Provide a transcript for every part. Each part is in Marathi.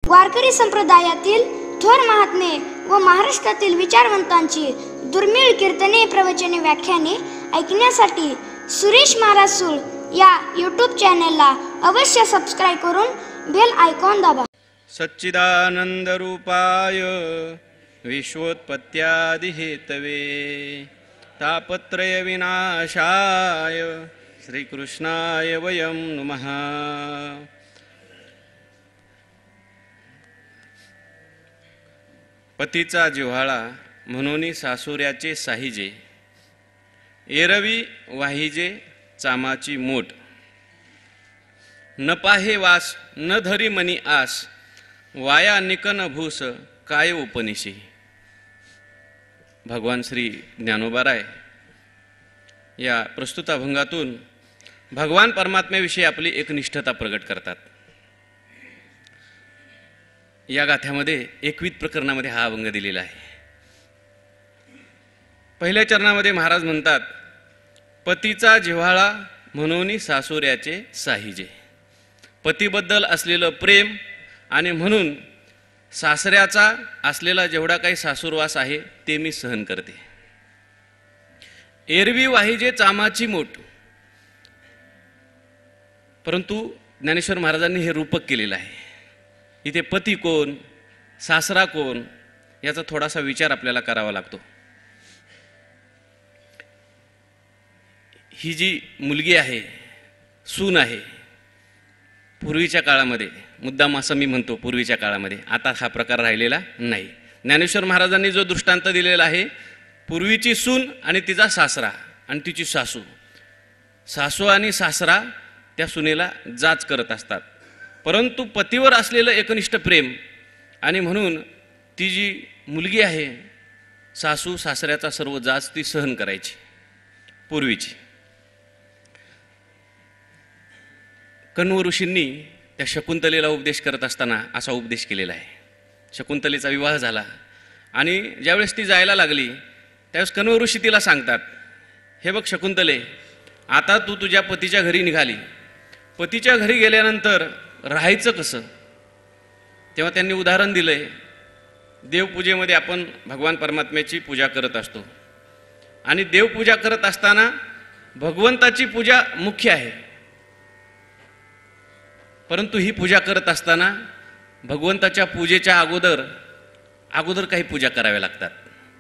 वारकरी संप्रदायातील थोर महात्मे व महाराष्ट्रातील विचारवंतांची दुर्मिळ कीर्तने, प्रवचने, व्याख्याने ऐकण्यासाठी सुरेश महाराज सूळ या यूट्यूब चॅनलला अवश्य सबस्क्राईब करून बेल आयकॉन दाबा. सच्चिदानंद रूपाय विश्वोत्पत्त्यादि हेतवे तापत्रय विनाशाय श्रीकृष्णाय वयं नमः. पतीचा जिव्हाळा म्हणून सासुऱ्याचे साहिजे, एरवी वाहिजे चामाची मोट. न पाहे वास न धरी मनी आस, वाया निकन भूस काय उपनिषी. भगवान श्री ज्ञानोबाराय या प्रस्तुताभंगातून भगवान परमात्म्याविषयी आपली एकनिष्ठता प्रकट करतात. या गाथ्यामध्ये 21 प्रकरणामध्ये हा अभंग दिलेला आहे. पहिल्या चरणामध्ये महाराज म्हणतात, पतीचा जिव्हाळा म्हणून सासुऱ्याचे साहिजे. पतीबद्दल असलेलं प्रेम आणि म्हणून सासऱ्याचा असलेला जेवढा काही सासूरवास आहे ते मी सहन करते. एरवी वाहिजे चामाची मोट. परंतु ज्ञानेश्वर महाराजांनी हे रूपक केलेलं आहे. इथे पती कोण, सासरा कोण याचा थोडासा विचार आपल्याला करावा लागतो. ही जी मुलगी आहे, सून आहे, पूर्वीच्या काळामध्ये, मुद्दाम असं मी म्हणतो पूर्वीच्या काळामध्ये, आता हा प्रकार राहिलेला नाही. ज्ञानेश्वर महाराजांनी जो दृष्टांत दिलेला आहे, पूर्वीची सून आणि तिचा सासरा आणि तिची सासू, सासू आणि सासरा त्या सुनेला जाच करत असतात. परंतु पतीवर असलेलं एकनिष्ठ प्रेम आणि म्हणून ती जी मुलगी आहे, सासू सासऱ्याचा सर्व जाच ती सहन करायची पूर्वीची. कण्व ऋषींनी त्या शकुंतलेला उपदेश करत असताना असा उपदेश केलेला आहे. शकुंतलेचा विवाह झाला आणि ज्यावेळेस ती जायला लागली त्यावेळेस कण्व ऋषी तिला सांगतात, हे बघ शकुंतले, आता तू तुझ्या पतीच्या घरी निघाली, पतीच्या घरी गेल्यानंतर राहायचं कसं. तेव्हा त्यांनी उदाहरण दिलंय, देवपूजेमध्ये आपण भगवान परमात्म्याची पूजा करत असतो आणि देवपूजा करत असताना भगवंताची पूजा मुख्य आहे. परंतु ही पूजा करत असताना भगवंताच्या पूजेच्या अगोदर काही पूजा कराव्या लागतात.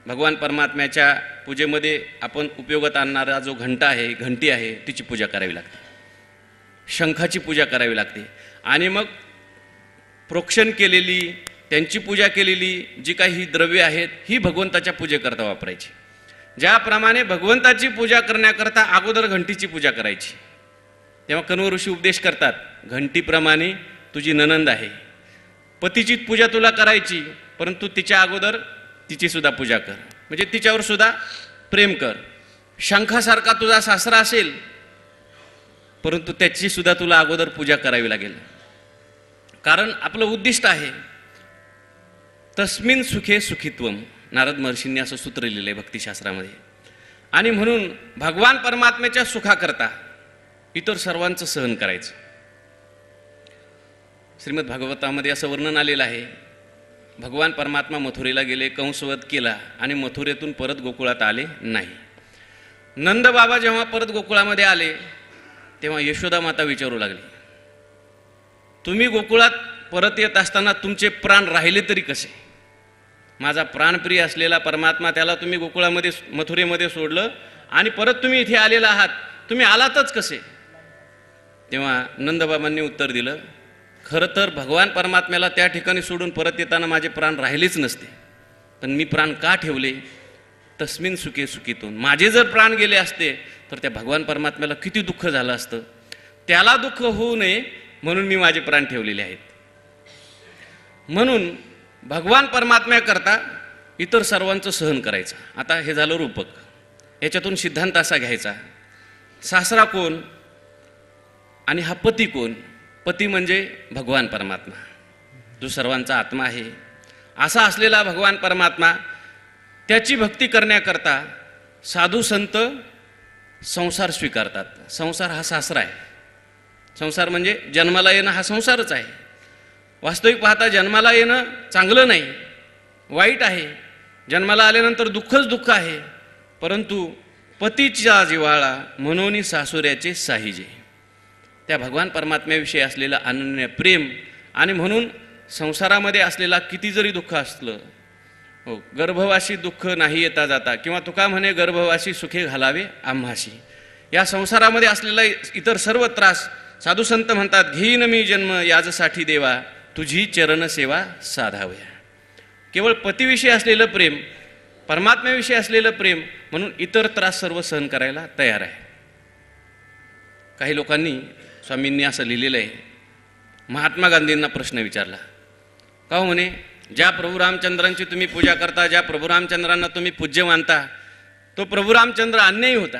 भगवान परमात्म्याच्या पूजेमध्ये आपण उपयोगात आणणारा जो घंटी आहे तिची पूजा करावी लागते, शंखाची पूजा करावी लागते आणि मग प्रोक्षण केलेली, त्यांची पूजा केलेली जी काही द्रव्ये आहेत ही भगवंताच्या पूजेकरता वापरायची. ज्याप्रमाणे भगवंताची पूजा करण्याकरता अगोदर घंटीची पूजा करायची, तेव्हा कण्व ऋषी उपदेश करतात, घंटीप्रमाणे तुझी ननंद आहे, पतीची पूजा तुला करायची, परंतु तिच्या अगोदर तिची सुद्धा पूजा कर, म्हणजे तिच्यावर सुद्धा प्रेम कर. शंखासारखा तुझा सासरा असेल, परंतु त्याची सुद्धा तुला अगोदर पूजा करावी लागेल. कारण आपलं उद्दिष्ट आहे तस्मिन सुखे सुखित्वम. नारद महर्षींनी असं सूत्र लिहिलंय भक्तिशास्त्रामध्ये. आणि म्हणून भगवान परमात्म्याच्या सुखाकरता इतर सर्वांचं सहन करायचं. श्रीमद भागवतामध्ये असं वर्णन आलेलं आहे, भगवान परमात्मा मथुरेला गेले, कंसवध केला आणि मथुरेतून परत गोकुळात आले नाही. नंद बाबा जेव्हा परत गोकुळामध्ये आले तेव्हा यशोदा माता विचारू लागली, तुम्ही गोकुळात परत येत असताना तुमचे प्राण राहिले तरी कसे. माझा प्राणप्रिय असलेला परमात्मा त्याला तुम्ही गोकुळामध्ये मथुरेमध्ये सोडलं आणि परत तुम्ही इथे आलेला आहात, तुम्ही आलातच कसे. तेव्हा नंदबाबांनी उत्तर दिलं, खरं तर भगवान परमात्म्याला त्या ठिकाणी सोडून परत येताना माझे प्राण राहिलेच नसते, पण मी प्राण का ठेवले, तस्मिन सुखे सुखितून. माझे जर प्राण गेले असते तर त्या भगवान परमात्म्याला किती दुःख झालं असतं. त्याला दुःख होऊ नये म्हणून मी माझे प्राण ठेवलेले आहेत. म्हणून भगवान परमात्म्याकरता इतर सर्वांचं सहन करायचं. आता हे झालं रूपक. याच्यातून सिद्धांत असा घ्यायचा, सासरा कोण आणि हा पती कोण. पती म्हणजे भगवान परमात्मा, जो सर्वांचा आत्मा आहे. असा असलेला भगवान परमात्मा, त्याची भक्ती करण्याकरता साधू संत संसार स्वीकारतात. संसार हा सासरा आहे. संसार म्हणजे जन्माला येणं हा संसारच आहे. वास्तविक पाहता जन्माला येणं चांगलं नाही, वाईट आहे. जन्माला आल्यानंतर दुःखच दुःख आहे. परंतु पतीचा जिव्हाळा म्हणून सासुऱ्याचे साहिजे, त्या भगवान परमात्म्याविषयी असलेलं अनन्य प्रेम. आणि म्हणून संसारामध्ये असलेला किती जरी दुःख असलं, हो, गर्भवासी दुःख नाही येता जाता, किंवा तुका म्हणे गर्भवासी सुखे घालावे आम्हाशी. या संसारामध्ये असलेला इतर सर्व त्रास साधू संत म्हणतात, घेईन मी जन्म याजसाठी देवा, तुझी चरण सेवा साधाव्या. केवळ पतीविषयी असलेलं प्रेम, परमात्म्याविषयी असलेलं प्रेम म्हणून इतर त्रास सर्व सहन करायला तयार आहे. काही लोकांनी, स्वामींनी असं लिहिलेलं आहे, महात्मा गांधींना प्रश्न विचारला, का हो म्हणे, ज्या प्रभू रामचंद्रांची तुम्ही पूजा करता, ज्या प्रभू रामचंद्रांना तुम्ही पूज्य मानता, तो प्रभू रामचंद्र अन्यायी होता.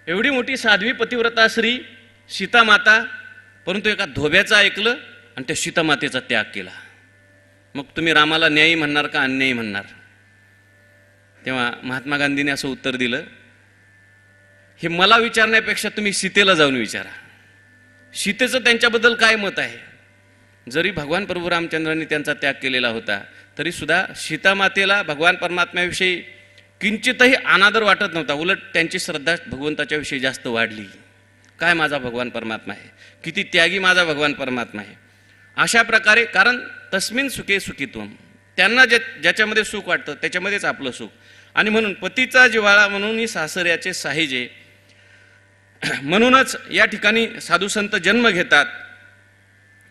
एवढी मोठी साध्वी पतिव्रता श्री सीतामाता, परंतु एका धोब्याचं ऐकलं आणि त्या सीतामातेचा त्याग केला. मग तुम्ही रामाला न्यायी म्हणणार का अन्यायी म्हणणार? तेव्हा महात्मा गांधींनी असं उत्तर दिलं, हे मला विचारण्यापेक्षा तुम्ही सीतेला जाऊन विचारा, सीतेचं त्यांच्याबद्दल काय मत आहे. जरी भगवान प्रभू रामचंद्रांनी त्यांचा त्याग केलेला होता, तरी सुद्धा सीतामातेला भगवान परमात्म्याविषयी किंचितही अनादर वाटत नव्हता. उलट त्यांची श्रद्धा भगवंताच्या विषयी जास्त वाढली. काय माझा भगवान परमात्मा आहे, किती त्यागी माझा भगवान परमात्मा आहे. अशा प्रकारे, कारण तस्मिन सुखे सुखित्वम, त्यांना ज्याच्यामध्ये सुख वाटतं त्याच्यामध्येच आपलं सुख. आणि म्हणून पतीचा जिव्हाळा म्हणून सासऱ्याचे साहिजे. म्हणूनच या ठिकाणी साधू संत जन्म घेतात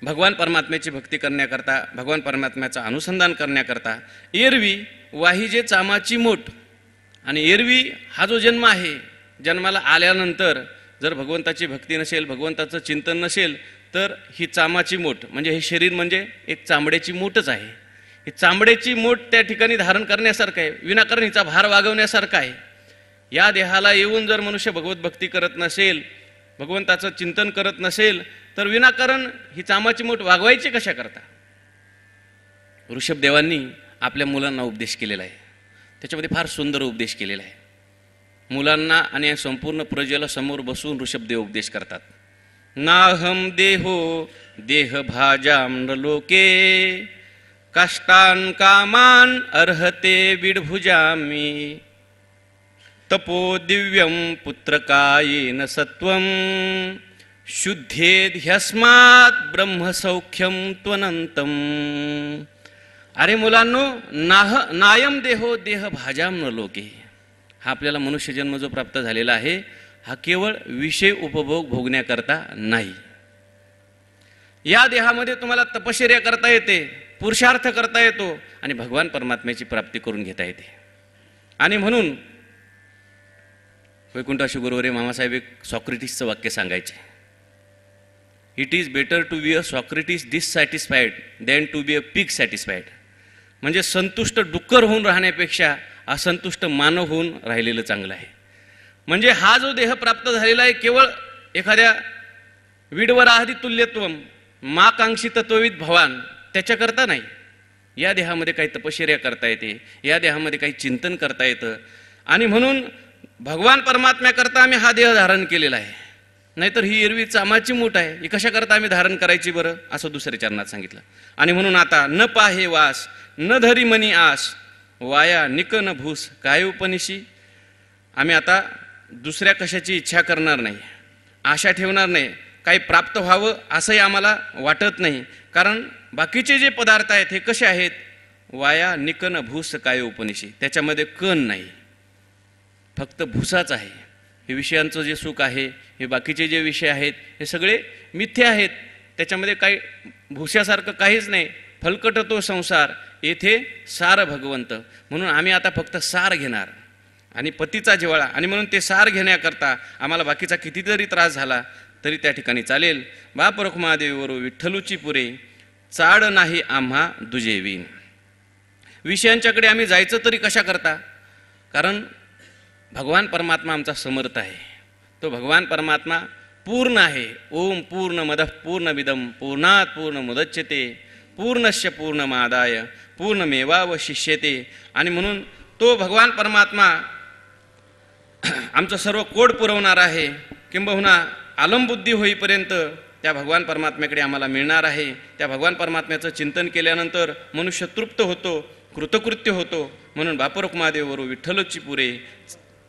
भगवान परमात्म्याची भक्ती करण्याकरता, भगवान परमात्म्याचं अनुसंधान करण्याकरता. एरवी वाहिजे चामाची मोठ. आणि एरवी हा जो जन्म आहे, जन्माला आल्यानंतर जर भगवंताची भक्ती नसेल, भगवंताचं चिंतन नसेल, तर ही चामाची मोठ, म्हणजे हे शरीर म्हणजे एक चांबड्याची मोठच आहे. ही चांबड्याची मोठ त्या ठिकाणी धारण करण्यासारखं आहे, विनाकारण हिचा भार वागवण्यासारखा आहे. या देहाला येऊन जर मनुष्य भगवत भक्ती करत नसेल, भगवंताचं चिंतन करत नसेल, तर विनाकारण ही चामाची मोठ वागवायची कशा करता? ऋषभदेवांनी आपल्या मुलांना उपदेश केलेला आहे, त्याच्यामध्ये फार सुंदर उपदेश केलेला आहे. मुलांना आणि संपूर्ण प्रजेला समोर बसून ऋषभदेव उपदेश करतात. नाहम देहो देह भाजाम न लोके, काष्टान कामान अर्हते विडभुजामी, तपो दिव्यम पुत्रकायेन सत्वम, शुद्धेद ह्यस्मात् ब्रह्मसौख्यम त्वनंतम. अरे मुलांनो, नायम देहो देह भाजाम न लोके. हा आपल्याला मनुष्यजन्म जो प्राप्त झालेला आहे, हा केवळ विषय उपभोग भोगण्याकरता नाही. या देहामध्ये तुम्हाला तपश्चर्या करता येते, पुरुषार्थ करता येतो आणि भगवान परमात्म्याची प्राप्ती करून घेता येते. आणि म्हणून वैकुंठाशी गुरुवरे मामासाहेब एक सॉक्रेटिसचं वाक्य सांगायचे, it is better to be a Socrates dissatisfied than to be a pig satisfied. म्हणजे संतुष्ट डुक्कर होऊन राहण्यापेक्षा असंतुष्ट मानव होऊन राहिलेलं चांगलं आहे. म्हणजे हा जो देह प्राप्त झालेला आहे, केवळ एखाद्या विडवराहदी तुल्यत्वम माकांक्षी तत्वविद भवान त्याच्याकरता नाही. या देहामध्ये काही तपश्चर्या करता येते, या देहामध्ये काही चिंतन करता येतं. आणि म्हणून भगवान परमात्म्याकरता आम्ही हा देह धारण केलेला आहे. नाहीतर ही एरवी चामाची मूठ आहे, ही कशाकरता आम्ही धारण करायची बरं, असं दुसऱ्या चरणात सांगितलं. आणि म्हणून आता न पाहे वास न धरी मनी आस, वाया निक न भूस काय उपनिशी. आम्ही आता दुसऱ्या कशाची इच्छा करणार नाही, आशा ठेवणार नाही, काही प्राप्त व्हावं असंही आम्हाला वाटत नाही. कारण बाकीचे जे पदार्थ आहेत हे कसे आहेत, वाया निक न भूस काय उपनिशी, त्याच्यामध्ये कण नाही, फक्त भूसाच आहे. हे विषयांचं जे सुख आहे, हे बाकीचे जे विषय आहेत हे सगळे मिथ्या आहेत, त्याच्यामध्ये काही भूशासारखं काहीच नाही. फलकट तो संसार, येथे सार भगवंत. म्हणून आम्ही आता फक्त सार घेणार आणि पतीचा जिव्हाळा. आणि म्हणून ते सार घेण्याकरता आम्हाला बाकीचा कितीतरी त्रास झाला तरी त्या ठिकाणी चालेल. बाप रखुमादेवीवरू विठ्ठलूची पुरे, चाड नाही आम्हा दुजेवीन. विषयांच्याकडे आम्ही जायचं तरी कशा करता, कारण भगवान परमात्मा आमचा समर्थ आहे. तो भगवान परमात्मा पूर्ण आहे. ओम पूर्ण मद पूर्णमिदं पूर्णात पूर्णमुदच्यते पूर्णस्य पूर्णमादाय पूर्णमेवावशिष्यते. आणि म्हणून तो भगवान परमात्मा आमचं सर्व कोड पुरवणार आहे. किंबहुना आलमबुद्धी होईपर्यंत त्या भगवान परमात्म्याकडे आम्हाला मिळणार आहे. त्या भगवान परमात्म्याचं चिंतन केल्यानंतर मनुष्य तृप्त होतो, कृतकृत्य होतो. म्हणून बापरोक महादेववरू विठ्ठलची पुरे,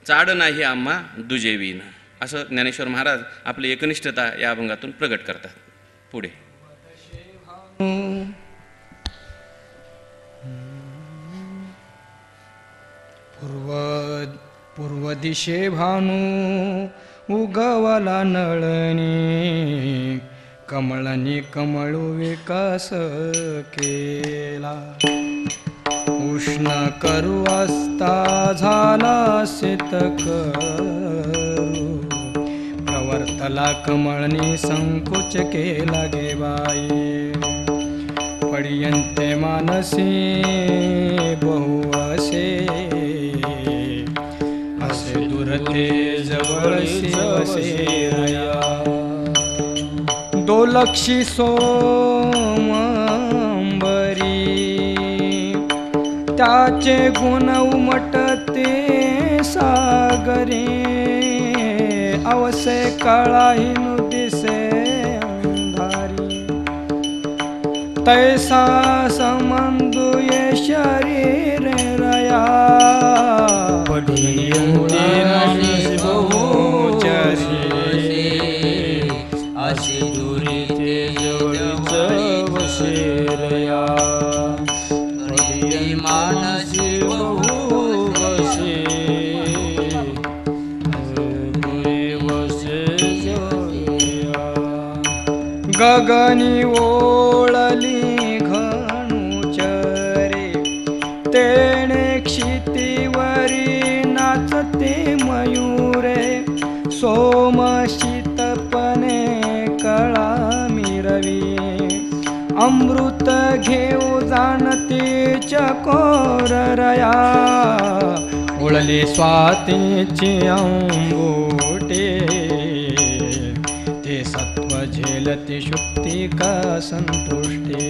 चाड नाही आम्हा दुजेवीन, असं ज्ञानेश्वर महाराज आपली एकनिष्ठता या अभंगातून प्रगट करतात. पुढे पूर्व दिशे भानू उगवला नळणी, कमळनी कमळू विकास केला. उष्ण करू असता झाला शीतकरू, प्रवर्तला कमळनी संकोच केला गे बाई. पडियंते मानसी बहु असे, असे दुरते जवळशी वसेया. दोलक्षी सोमंबरी त्याचे गुण उमटते सागरे, अवसे काळाही नुदिसे अंधारी. तैसा समंदुये शरीर रया, पडियंते बहुचरी, अशी दुरीते जवळच वसेरया. मानसी बहु वसे, गगनी ओळली घणुचरे, तेणे क्षितिवरी नाचते मयूरे. सोमशीतपणे कळा मिरवी, अमृत घेऊ जाणते चकोरया. उळली स्वातीची अंबोटे, ते सत्व झेलते शुक्ती का संतुष्टे.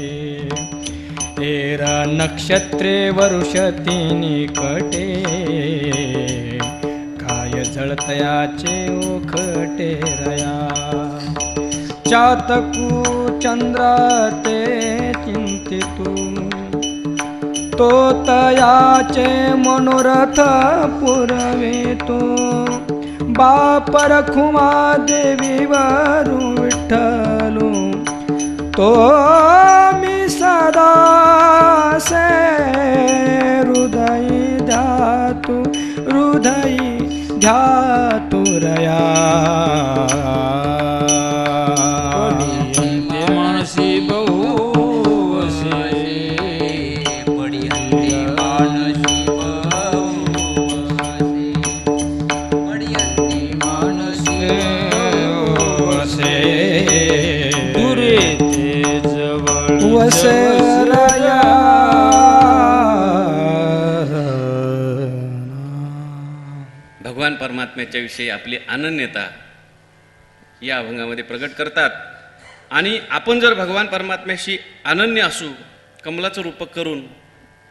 तेरा नक्षत्रे वरुषती निकटे, काय जळतयाचे ओखटे रया. चातकू चंद्र ते चिंतितू, तो तयाचे मनोरथ पुरवितो. बापर खुमा देवी वरू विठ्ठलू, तो मी सदा से हृदयी ध्यातू, हृदयी ध्यातू रया. मानसी बहु वसे, पडियंते मानसी बहु वसे, पडियंते मानसी वसे, दुरीते जवळ वसेरया. भगवान परमात्म्याच्या विषयी आपली अनन्यता या अभंगामध्ये प्रगट करतात. आणि आपण जर भगवान परमात्म्याशी अनन्य असू, कमलाचं रूपक करून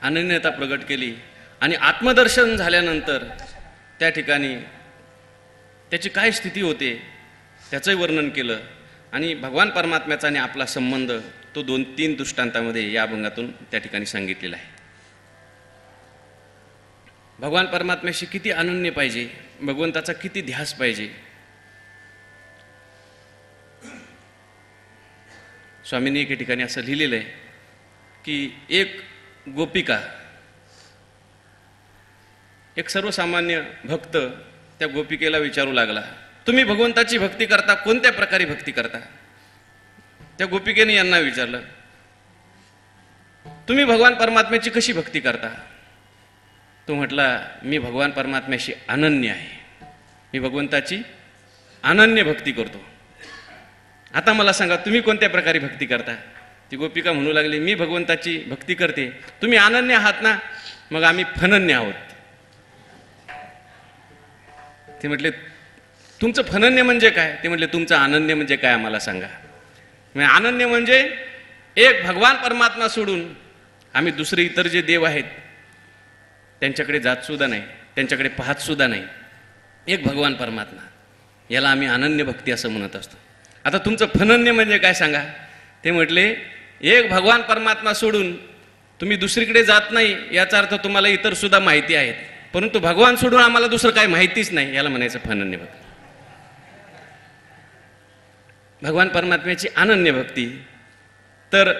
अनन्यता प्रगट केली आणि आत्मदर्शन झाल्यानंतर त्या ठिकाणी त्याची काय स्थिती होते त्याचंही वर्णन केलं. आणि भगवान परमात्म्याचा आणि आपला संबंध तो 2-3 दृष्टांतामध्ये या अभंगातून त्या ठिकाणी सांगितलेला आहे. भगवान परमात्म्याशी किती अनन्य पाहिजे, भगवंताचा किती ध्यास पाहिजे. स्वामींनी एके ठिकाणी असं लिहिलेलं आहे की एक गोपिका, एक सर्वसामान्य भक्त त्या गोपिकेला विचारू लागला, तुम्ही भगवंताची भक्ती करता, कोणत्या प्रकारे भक्ती करता? त्या गोपिकेने यांना विचारलं, तुम्ही भगवान परमात्म्याची कशी भक्ती करता? तो म्हटला, मी भगवान परमात्म्याशी अनन्य आहे, मी भगवंताची अनन्य भक्ती करतो. आता मला सांगा, तुम्ही कोणत्या प्रकारे भक्ती करता? ती गोपिका म्हणू लागली, मी भगवंताची भक्ती करते. तुम्ही अनन्य आहात ना, मग आम्ही फनन्य आहोत. ते म्हटले, तुमचं फनन्य म्हणजे काय? ते म्हटले, तुमचं अनन्य म्हणजे काय आम्हाला सांगा. अनन्य म्हणजे एक भगवान परमात्मा सोडून आम्ही दुसरे इतर जे देव आहेत त्यांच्याकडे जात सुद्धा नाही, त्यांच्याकडे पाहत सुद्धा नाही. एक भगवान परमात्मा, याला आम्ही अनन्य भक्ती असं म्हणत असतो. आता तुमचं फनन्य म्हणजे काय सांगा? ते म्हटले एक भगवान परमात्मा सोडून तुम्ही दुसरीकडे जात नाही, याचा अर्थ तुम्हाला इतर सुद्धा माहिती आहेत, परंतु भगवान सोडून आम्हाला दुसरं काही माहितीच नाही, याला म्हणायचं फनन्य भक्ती. भगवान परमात्म्याची अनन्य भक्ती. तर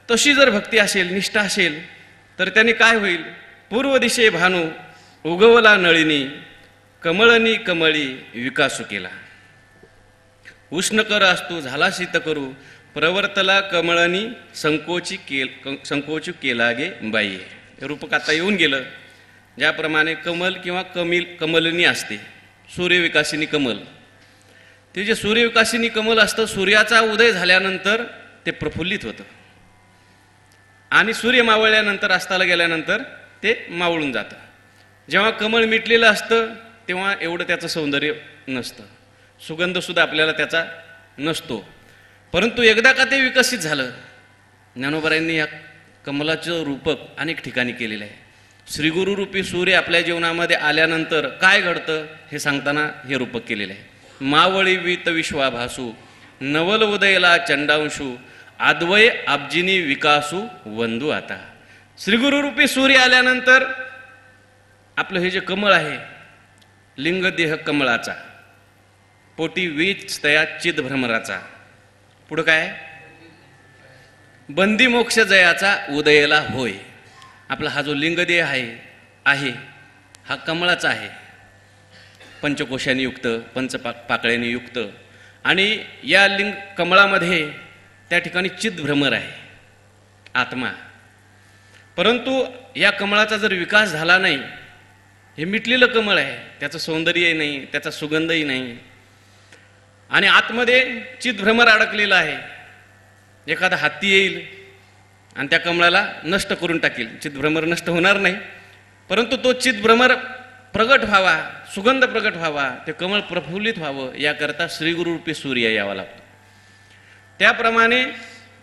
तशी जर भक्ती असेल, निष्ठा असेल, तर त्याने काय होईल? पूर्व दिशे भानू उगवला नळिनी, कमळनी कमळी विकासू केला. उष्ण कर असतो झाला शीत करू, प्रवर्तला कमळनी संकोची केला गे बाई. हे रूपक आता येऊन गेलं. ज्याप्रमाणे कमल किंवा कमलनी असते, सूर्यविकासिनी कमल, ते जे सूर्यविकासिनी कमल असतं, सूर्याचा उदय झाल्यानंतर ते प्रफुल्लित होतं आणि सूर्य मावळल्यानंतर, अस्ताला गेल्यानंतर ते मावळून जातं. जेव्हा कमळ मिटलेलं असतं तेव्हा एवढं त्याचं सौंदर्य नसतं, सुगंधसुद्धा आपल्याला त्याचा नसतो. परंतु एकदा का ते विकसित झालं, ज्ञानोबारायांनी या कमलाचं रूपक अनेक ठिकाणी केलेलं आहे. श्रीगुरुरूपी सूर्य आपल्या जीवनामध्ये आल्यानंतर काय घडतं हे सांगताना हे रूपक केलेलं आहे. मावळी वीत विश्वाभासू, नवल उदयला चंडांशू, आद्वय आब्जिनी विकासू वंदू. आता श्रीगुरुरूपी सूर्य आल्यानंतर आपलं हे जे कमळ आहे, लिंगदेह कमळाचा, पोटी वीज तया चिद भ्रमराचा, पुढं काय? बंदी मोक्ष जयाचा उदयला होय. आपला हा जो लिंगदेह आहे हा कमळाचा आहे, पंचकोशांनी युक्त, पाकळ्यांनी युक्त. आणि या कमळामध्ये त्या ठिकाणी चिदभ्रमर आहे, आत्मा. परंतु या कमळाचा जर विकास झाला नाही, हे मिटलेलं कमळ आहे, त्याचं सौंदर्यही नाही, त्याचा सुगंधही नाही, आणि आतमध्ये चिदभ्रमर अडकलेला आहे. एखादा हत्ती येईल आणि त्या कमळाला नष्ट करून टाकेल. चिदभ्रमर नष्ट होणार नाही, परंतु तो चिदभ्रमर प्रगट व्हावा, सुगंध प्रगट व्हावा, ते कमळ प्रफुल्लित व्हावं, याकरता श्रीगुरुरूपी सूर्य यावा लागतो. त्याप्रमाणे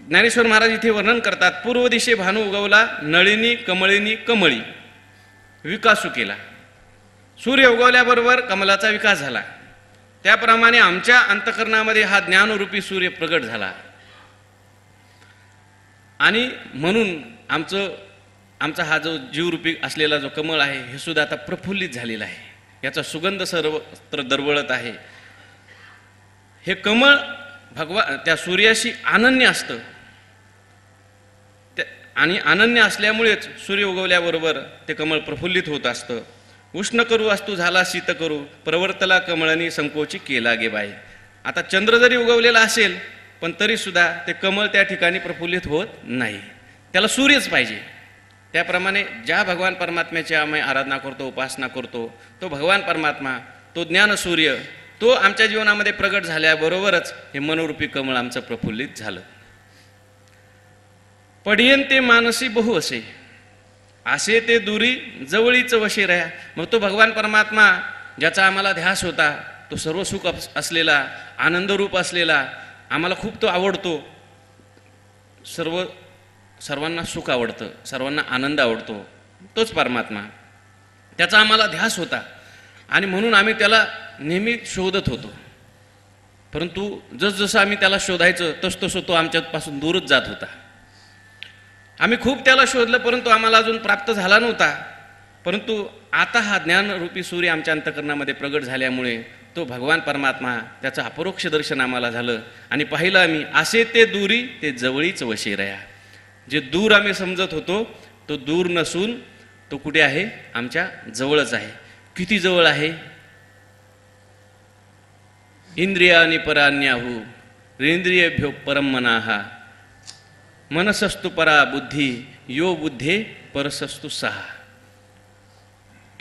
ज्ञानेश्वर महाराज इथे वर्णन करतात, पूर्व दिशे भानू उगवला नळिनी कमळिनी कमळी विकासू केला. सूर्य उगवल्याबरोबर कमलाचा विकास झाला. त्याप्रमाणे आमच्या अंतःकरणामध्ये हा ज्ञानरूपी सूर्य प्रगट झाला आणि म्हणून आमचा हा जो जीवरूपी असलेला जो कमळ आहे हे सुद्धा आता प्रफुल्लित झालेला आहे. याचा सुगंध सर्वत्र दरवळत आहे. हे कमळ त्या सूर्याशी अनन्य असतं आणि अनन्य असल्यामुळेच सूर्य उगवल्याबरोबर ते कमळ प्रफुल्लित होत असतं. उष्ण करू असतो झाला शीत करू, प्रवर्तला कमळनी संकोची केला गे बाई. आता चंद्र जरी उगवलेला असेल पण तरी सुद्धा ते कमळ त्या ठिकाणी प्रफुल्लित होत नाही, त्याला सूर्यच पाहिजे. त्याप्रमाणे ज्या भगवान परमात्म्याची आम्ही आराधना करतो, उपासना करतो, तो भगवान परमात्मा, तो ज्ञानसूर्य, तो आमच्या जीवनामध्ये प्रगट झाल्याबरोबरच हे मनोरूपी कमळ आमचं प्रफुल्लित झालं. पडियंते मानसी बहु असे, असे ते दुरी जवळीच वशे रहा. मग तो भगवान परमात्मा ज्याचा आम्हाला ध्यास होता, तो सर्व सुख असलेला, आनंदरूप असलेला, आम्हाला खूप तो आवडतो. सर्वांना सुख आवडतं, सर्वांना आनंद आवडतो, तोच परमात्मा, त्याचा आम्हाला ध्यास होता आणि म्हणून आम्ही त्याला नेहमी शोधत होतो. परंतु जसजसं आम्ही त्याला शोधायचं तसतसं तो आमच्यापासून दूरच जात होता. आम्ही खूप त्याला शोधलं परंतु आम्हाला अजून प्राप्त झाला नव्हता. परंतु आता हा ज्ञानरूपी सूर्य आमच्या अंतःकरणामध्ये प्रगट झाल्यामुळे तो भगवान परमात्मा, त्याचं अपरोक्ष दर्शन आम्हाला झालं आणि पाहिलं आम्ही, असे ते दुरी ते जवळीच वशे रहा. जे दूर आम्ही समजत होतो तो दूर नसून तो कुठे आहे? आमच्या जवळच आहे. किती जवळ आहे? इंद्रियानि परान्याहु रेंद्रियभ्यो परम मनाहा, मनसस्तु परा बुद्धी यो बुद्धे परसस्तु सहा.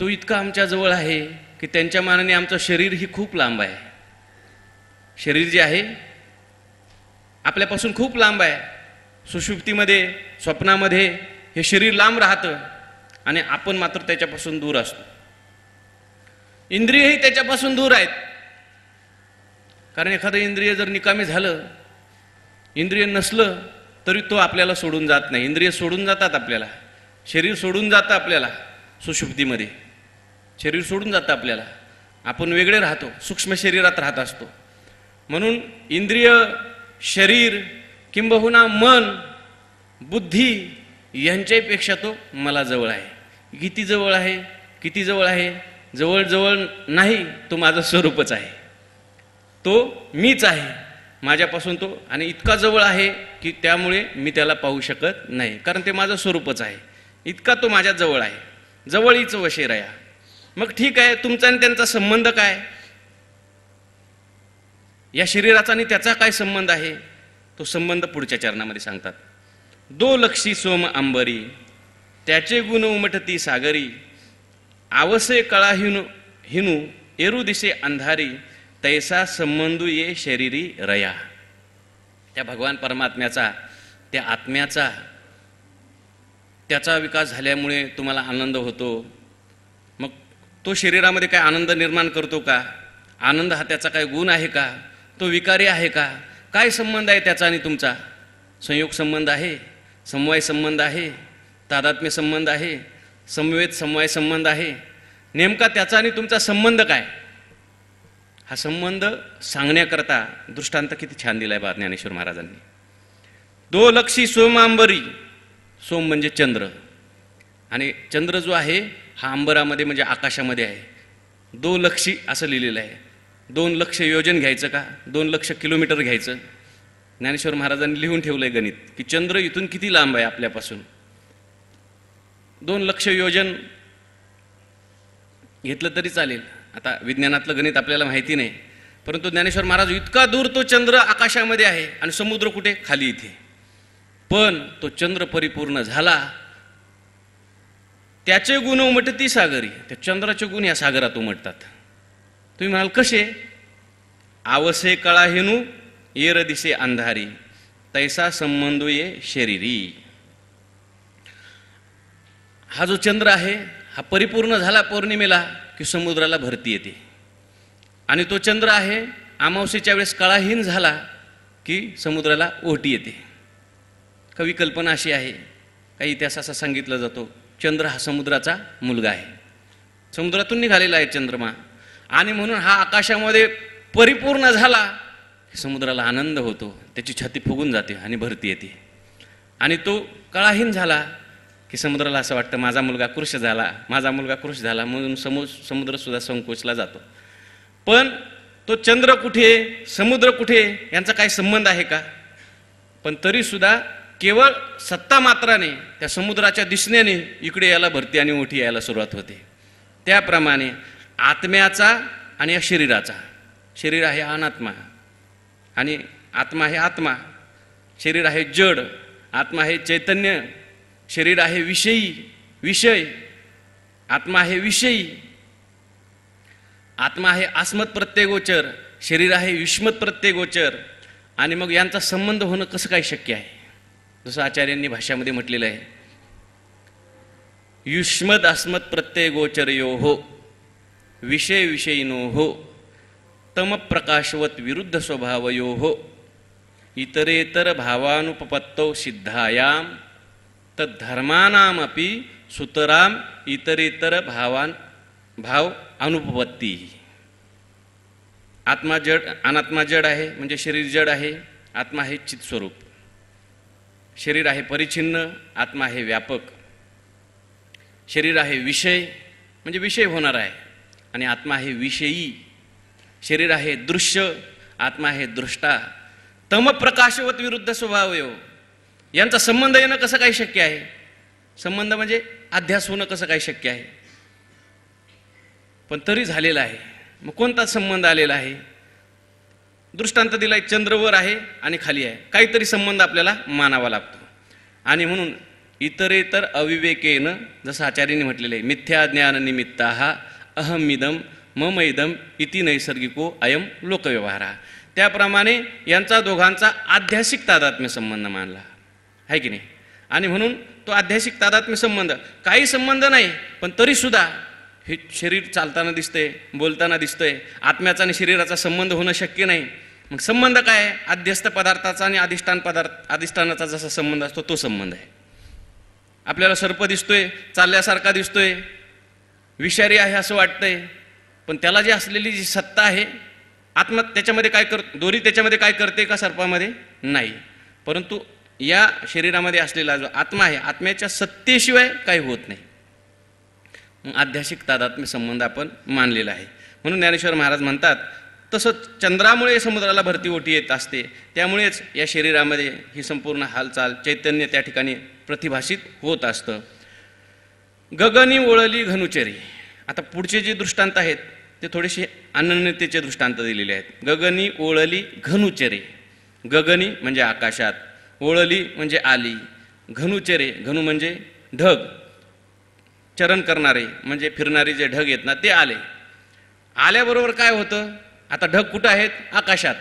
तो इतका आमच्या जवळ आहे की त्यांच्या मानाने आमचं शरीर ही खूप लांब आहे. शरीर जे आहे आपल्यापासून खूप लांब आहे. सुषुप्तीमध्ये, स्वप्नामध्ये हे शरीर लांब राहतं आणि आपण मात्र त्याच्यापासून दूर असतो. इंद्रियही त्याच्यापासून दूर आहेत. कारण एखादं इंद्रिय जर निकामी झालं, इंद्रिय नसलं तरी तो आपल्याला सोडून जात नाही. इंद्रिय सोडून जातात आपल्याला, शरीर सोडून जातं आपल्याला. सुषुप्तीमध्ये शरीर सोडून जातं आपल्याला, आपण वेगळे राहतो, सूक्ष्म शरीरात राहत असतो. म्हणून इंद्रिय, शरीर किंबहुना मन, बुद्धी यांच्यापेक्षा तो मला जवळ आहे. किती जवळ आहे? किती जवळ आहे? जवळ नाही, तो माझं स्वरूपच आहे, तो मीच आहे, माझ्यापासून तो, आणि इतका जवळ आहे की त्यामुळे मी त्याला पाहू शकत नाही, कारण ते माझं स्वरूपच आहे. इतका तो माझ्या जवळ आहे. जवळीच वशेरया. मग ठीक आहे, तुमचा आणि त्यांचा संबंध काय? या शरीराचा आणि त्याचा काय संबंध आहे? तो संबंध पुढच्या चरणामध्ये सांगतात. दो लक्षी सोम अंबरी, त्याचे गुण उमटती सागरी, आवसे कळा हिनू एरू दिसे अंधारी, तैसा संबंधू ये शरीरी रया. त्या भगवान परमात्म्याचा, त्या आत्म्याचा, त्याचा विकास झाल्यामुळे तुम्हाला आनंद होतो. मग तो शरीरामध्ये काय आनंद निर्माण करतो का? आनंद हा त्याचा काय गुण आहे का? तो विकारी आहे का? काय संबंध आहे त्याचा आणि तुमचा? संयोग संबंध आहे, समवाय संबंध आहे, तादात्म्य संबंध आहे, समवेत समवाय संबंध आहे. नेमका त्याचा आणि तुमचा संबंध काय? हा संबंध सांगण्याकरता दृष्टांत किती छान दिलाय बा ज्ञानेश्वर महाराजांनी. दो लक्षी सोमांबरी, सोम म्हणजे चंद्र, आणि चंद्र जो आहे हा अंबरामध्ये म्हणजे आकाशामध्ये आहे. 2 लक्षी असं लिहिलेलं आहे. 2 लक्ष योजन घ्यायचं का? 2 लक्ष किलोमीटर घ्यायचं? ज्ञानेश्वर महाराजांनी लिहून ठेवलंय गणित की चंद्र इथून किती लांब आहे आपल्यापासून. 2 लक्ष योजन घेतलं तरी चालेल. आता विज्ञानातलं गणित आपल्याला माहिती नाही, परंतु ज्ञानेश्वर महाराज इतका दूर तो चंद्र आकाशामध्ये आहे आणि समुद्र कुठे? खाली इथे. पण तो चंद्र परिपूर्ण झाला, त्याचे गुण उमटती सागरी, त्या चंद्राचे गुण या सागरात उमटतात. तुम्ही म्हणाल कसे? आवसे कळा हेनू येर दिसे अंधारी, तैसा संबंधू ये शरीरी. हा जो चंद्र आहे हा परिपूर्ण झाला पौर्णिमेला की समुद्राला भरती येते, आणि तो चंद्र आहे अमावस्येच्या वेळेस कळाहीन झाला की समुद्राला ओहोटी येते. कवी कल्पना अशी आहे, काही इतिहास असा सांगितला जातो, चंद्र हा समुद्राचा मुलगा आहे, समुद्रातून निघालेला आहे चंद्रमा, आणि म्हणून हा आकाशामध्ये परिपूर्ण झाला की समुद्राला आनंद होतो, त्याची छाती फुगून जाते आणि भरती येते. आणि तो कळाहीन झाला की समुद्राला असं वाटतं माझा मुलगा कृश झाला, माझा मुलगा कृश झाला, म्हणून समुद्रसुद्धा संकोचला जातो. पण तो चंद्र कुठे, समुद्र कुठे, यांचा काही संबंध आहे का? पण तरीसुद्धा केवळ सत्ता मात्राने त्या समुद्राच्या दिसण्याने इकडे यायला भरती आणि ओठी यायला सुरुवात होते. त्याप्रमाणे आत्म्याचा आणि या शरीराचा, शरीर आहे अनात्मा आणि आत्मा आहे आत्मा. शरीर आहे जड, आत्मा आहे चैतन्य. शरीर आहे विषय, आत्मा आहे विषयी. आत्मा आहे आस्मत प्रत्यय शरीर आहे युष्मत प्रत्यय आणि मग यांचा संबंध होणं कसं काय शक्य आहे? जसं आचार्यांनी भाषामध्ये म्हटलेलं आहे, युष्मद अस्मत प्रत्यय गोचरयो हो विषय विषयिनो हो तम प्रकाशवत विरुद्ध स्वभावयो हो इतरेतर भावानुपपत्तौ सिद्धायाम तद्धर्मानामपि सुतराम इतरेतर भाव अनुपपत्ती. आत्मा जड, अनात्मा जड आहे म्हणजे शरीर जड आहे, आत्मा आहे चित्स्वरूप. शरीर आहे परिच्छिन्न, आत्मा आहे व्यापक. शरीर आहे विषय म्हणजे विषय होणार आहे, आणि आत्मा आहे विषयी. शरीर आहे दृश्य, आत्मा आहे दृष्टा. तम प्रकाशवत विरुद्ध स्वभावयो, यांचा संबंध येणं कसं काय शक्य आहे? संबंध म्हणजे अध्यास होणं कसं काय शक्य आहे? पण तरी झालेला आहे. मग कोणता संबंध आलेला आहे? दृष्टांत दिलाय, चंद्रवर आहे आणि खाली आहे, काहीतरी संबंध आपल्याला मानावा लागतो. आणि म्हणून इतरेतर अविवेकेनं, जसं आचार्यांनी म्हटलेलं आहे, मिथ्या ज्ञान निमित्ताः अहमिदम ममैदम इति नैसर्गिको अयम लोकव्यवहार. त्याप्रमाणे यांचा दोघांचा आध्यासिक तादात्म्य संबंध मानला आहे की नाही? आणि म्हणून तो आध्यासिक तादात्म्य संबंध, काही संबंध नाही पण तरीसुद्धा हे शरीर चालताना दिसतंय, बोलताना दिसतंय, आत्म्याचा आणि शरीराचा संबंध होणं शक्य नाही. मग संबंध काय आहे? अध्यस्त पदार्थाचा आणि अधिष्ठानाचा जसा संबंध असतो तो संबंध आहे. आपल्याला सर्प दिसतोय, चालल्यासारखा दिसतोय, विषारी आहे असं वाटतंय, पण त्याला जी असलेली जी सत्ता आहे, आत्मा त्याच्यामध्ये काय दोरी त्याच्यामध्ये काय करते का सर्पामध्ये? नाही. परंतु या शरीरामध्ये असलेला जो आत्मा आहे, आत्म्याच्या सत्तेशिवाय काही होत नाही. आध्यात्मिक तादात्म्य संबंध आपण मानलेला आहे. म्हणून ज्ञानेश्वर महाराज म्हणतात, तसंच चंद्रामुळे समुद्राला भरती ओटी येत असते, त्यामुळेच या शरीरामध्ये ही संपूर्ण हालचाल चैतन्य त्या ठिकाणी प्रतिभासित होत असतं. गगनी ओळली घनुचरी. आता पुढचे जे दृष्टांत आहेत ते थोडेसे अनन्यतेचे दृष्टांत दिलेले आहेत. गगनी ओळली घनुचरे. गगनी म्हणजे आकाशात, ओळली म्हणजे आली, घनुचरे, घनु म्हणजे ढग, चरण करणारे म्हणजे फिरणारे जे ढग आहेत ना ते आले. आल्याबरोबर काय होतं? आता ढग कुठं आहेत? आकाशात.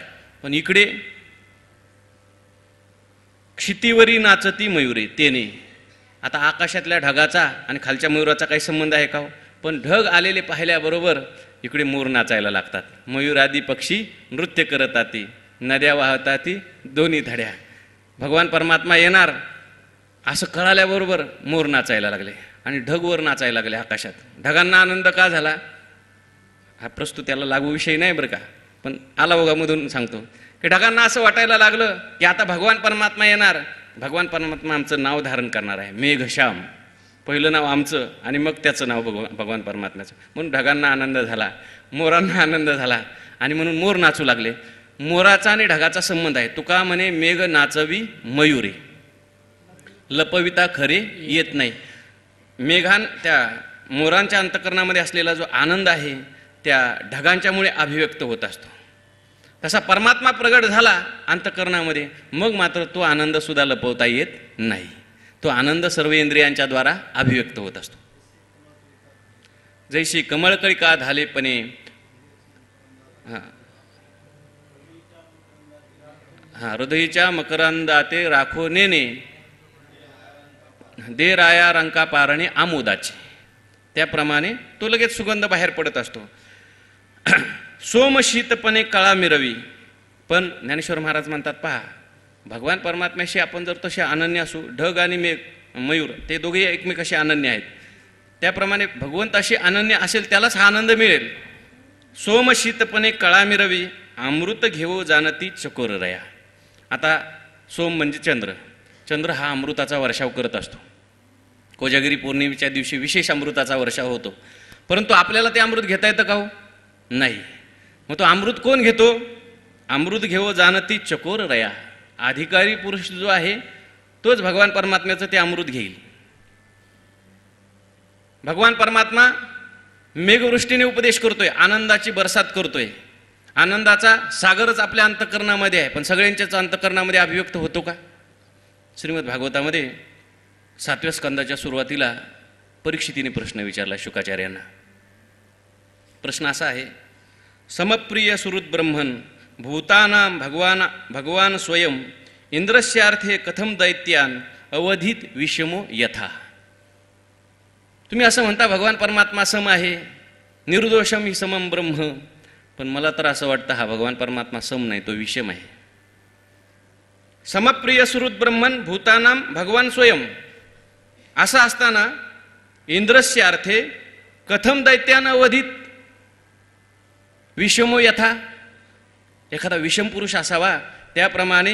पण इकडे क्षितिवरी नाचती मयुरे तेने. आता आकाशातल्या ढगाचा आणि खालच्या मयुराचा काही संबंध आहे का? पण ढग आलेले पाहिल्याबरोबर इकडे मोर नाचायला लागतात. मयूरादी पक्षी नृत्य करताती, नद्या वाहताती दोन्ही धड्या. भगवान परमात्मा येणार असं कळाल्याबरोबर मोर नाचायला लागले आणि ढगवर नाचायला लागले आकाशात. ढगांना आनंद का झाला? हा प्रस्तुत त्याला लागू विषय नाही बरं का, पण आला ओघामधून सांगतो की ढगांना असं वाटायला लागलं की आता भगवान परमात्मा येणार. भगवान परमात्मा आमचं नाव धारण करणार आहे, मेघश्याम. पहिलं नाव आमचं आणि मग त्याचं नाव भगवान परमात्म्याचं. म्हणून ढगांना आनंद झाला, मोरांना आनंद झाला आणि म्हणून मोर नाचू लागले. मोराचा आणि ढगाचा संबंध आहे. तुका म्हणे मेघ नाचवी मयुरी, लपविता खरे येत नाही. मेघान त्या मोरांच्या अंतःकरणामध्ये असलेला जो आनंद आहे त्या ढगांच्यामुळे अभिव्यक्त होत असतो. तसा परमात्मा प्रगट झाला अंतःकरणामध्ये, मग मात्र तो आनंद सुद्धा लपवता येत नाही. तो आनंद सर्व इंद्रियांच्या द्वारा अभिव्यक्त होत असतो. जैशी कमळकळिका झालेपणे हृदयीच्या मकरंदाते राखो नेने, दे राया रंका पारणे आमोदाचे. त्याप्रमाणे तो लगेच सुगंध बाहेर पडत असतो. सोमशीतपणे कळा मिरवी. पण ज्ञानेश्वर महाराज म्हणतात, पहा भगवान परमात्म्याशी आपण जर तसे अनन्य असू, ढग आणि मयूर ते दोघे एकमेकाशी अनन्य आहेत, त्याप्रमाणे भगवंत अशी अनन्य असेल त्यालाच हा आनंद मिळेल. सोमशीतपणे कळा मिरवी, अमृत घेऊ जाणती चकोर रया. आता सोम म्हणजे चंद्र. चंद्र हा अमृताचा वर्षाव करत असतो. कोजागिरी पौर्णिमेच्या दिवशी विशेष अमृताचा वर्षाव होतो. परंतु आपल्याला ते अमृत घेता येतं का हो? नाही. मग तो अमृत कोण घेतो? अमृत घेऊ जाणती चकोर रया. अधिकारी पुरुष जो आहे तोच भगवान परमात्म्याचं ते अमृत घेईल. भगवान परमात्मा मेघवृष्टीने उपदेश करतोय, आनंदाची बरसात करतोय. आनंदाचा सागरच आपल्या अंतःकरणामध्ये आहे, पण सगळ्यांच्याच अंतःकरणामध्ये अभिव्यक्त होतो का? श्रीमद भागवतामध्ये 7व्या स्कंदाच्या सुरुवातीला परीक्षितीने प्रश्न विचारला शुकाचार्यांना. प्रश्न असा आहे, समप्रिय सुहृद ब्रह्मन भूतानां भगवान स्वयं इंद्रस्यार्थे कथम दैत्यान अवधित विषमो यथा. तुम्ही असं म्हणता भगवान परमात्मा सम आहे, निर्दोषम ही समम ब्रह्म, पण मला तर असं वाटतं हा भगवान परमात्मा सम नाही, तो विषम आहे. समप्रिय सुहृद ब्रह्मन भूतानां भगवान स्वयं असं असताना इंद्रस्य अर्थे कथम दैत्यान अवधित विषमो यथा. एखादा विषम पुरुष असावा त्याप्रमाणे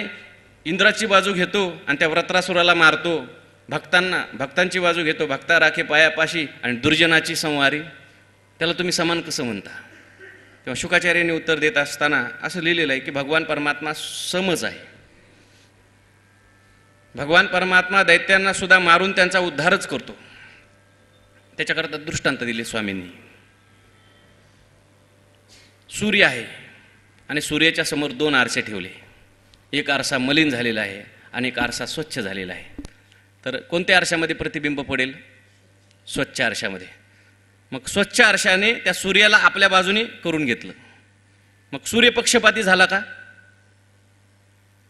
इंद्राची बाजू घेतो आणि त्या व्रत्रासुराला मारतो, भक्तांची बाजू घेतो, भक्ता राखे पायापाशी आणि दुर्जनाची संवारी, त्याला तुम्ही समान कसं म्हणता? तेव्हा शुकाचार्यांनी उत्तर देत असताना असं लिहिलेलं आहे की भगवान परमात्मा समच आहे. भगवान परमात्मा दैत्यांना सुद्धा मारून त्यांचा उद्धारच करतो. त्याच्याकरता दृष्टांत दिले स्वामींनी. सूर्य आहे आणि सूर्याच्या समोर 2 आरसे ठेवले. एक आरसा मलिन झालेला आहे आणि एक आरसा स्वच्छ झालेला आहे. तर कोणत्या आरशामध्ये प्रतिबिंब पडेल? स्वच्छ आरशामध्ये. मग स्वच्छ आरशाने त्या सूर्याला आपल्या बाजूने करून घेतलं. मग सूर्य पक्षपाती झाला का?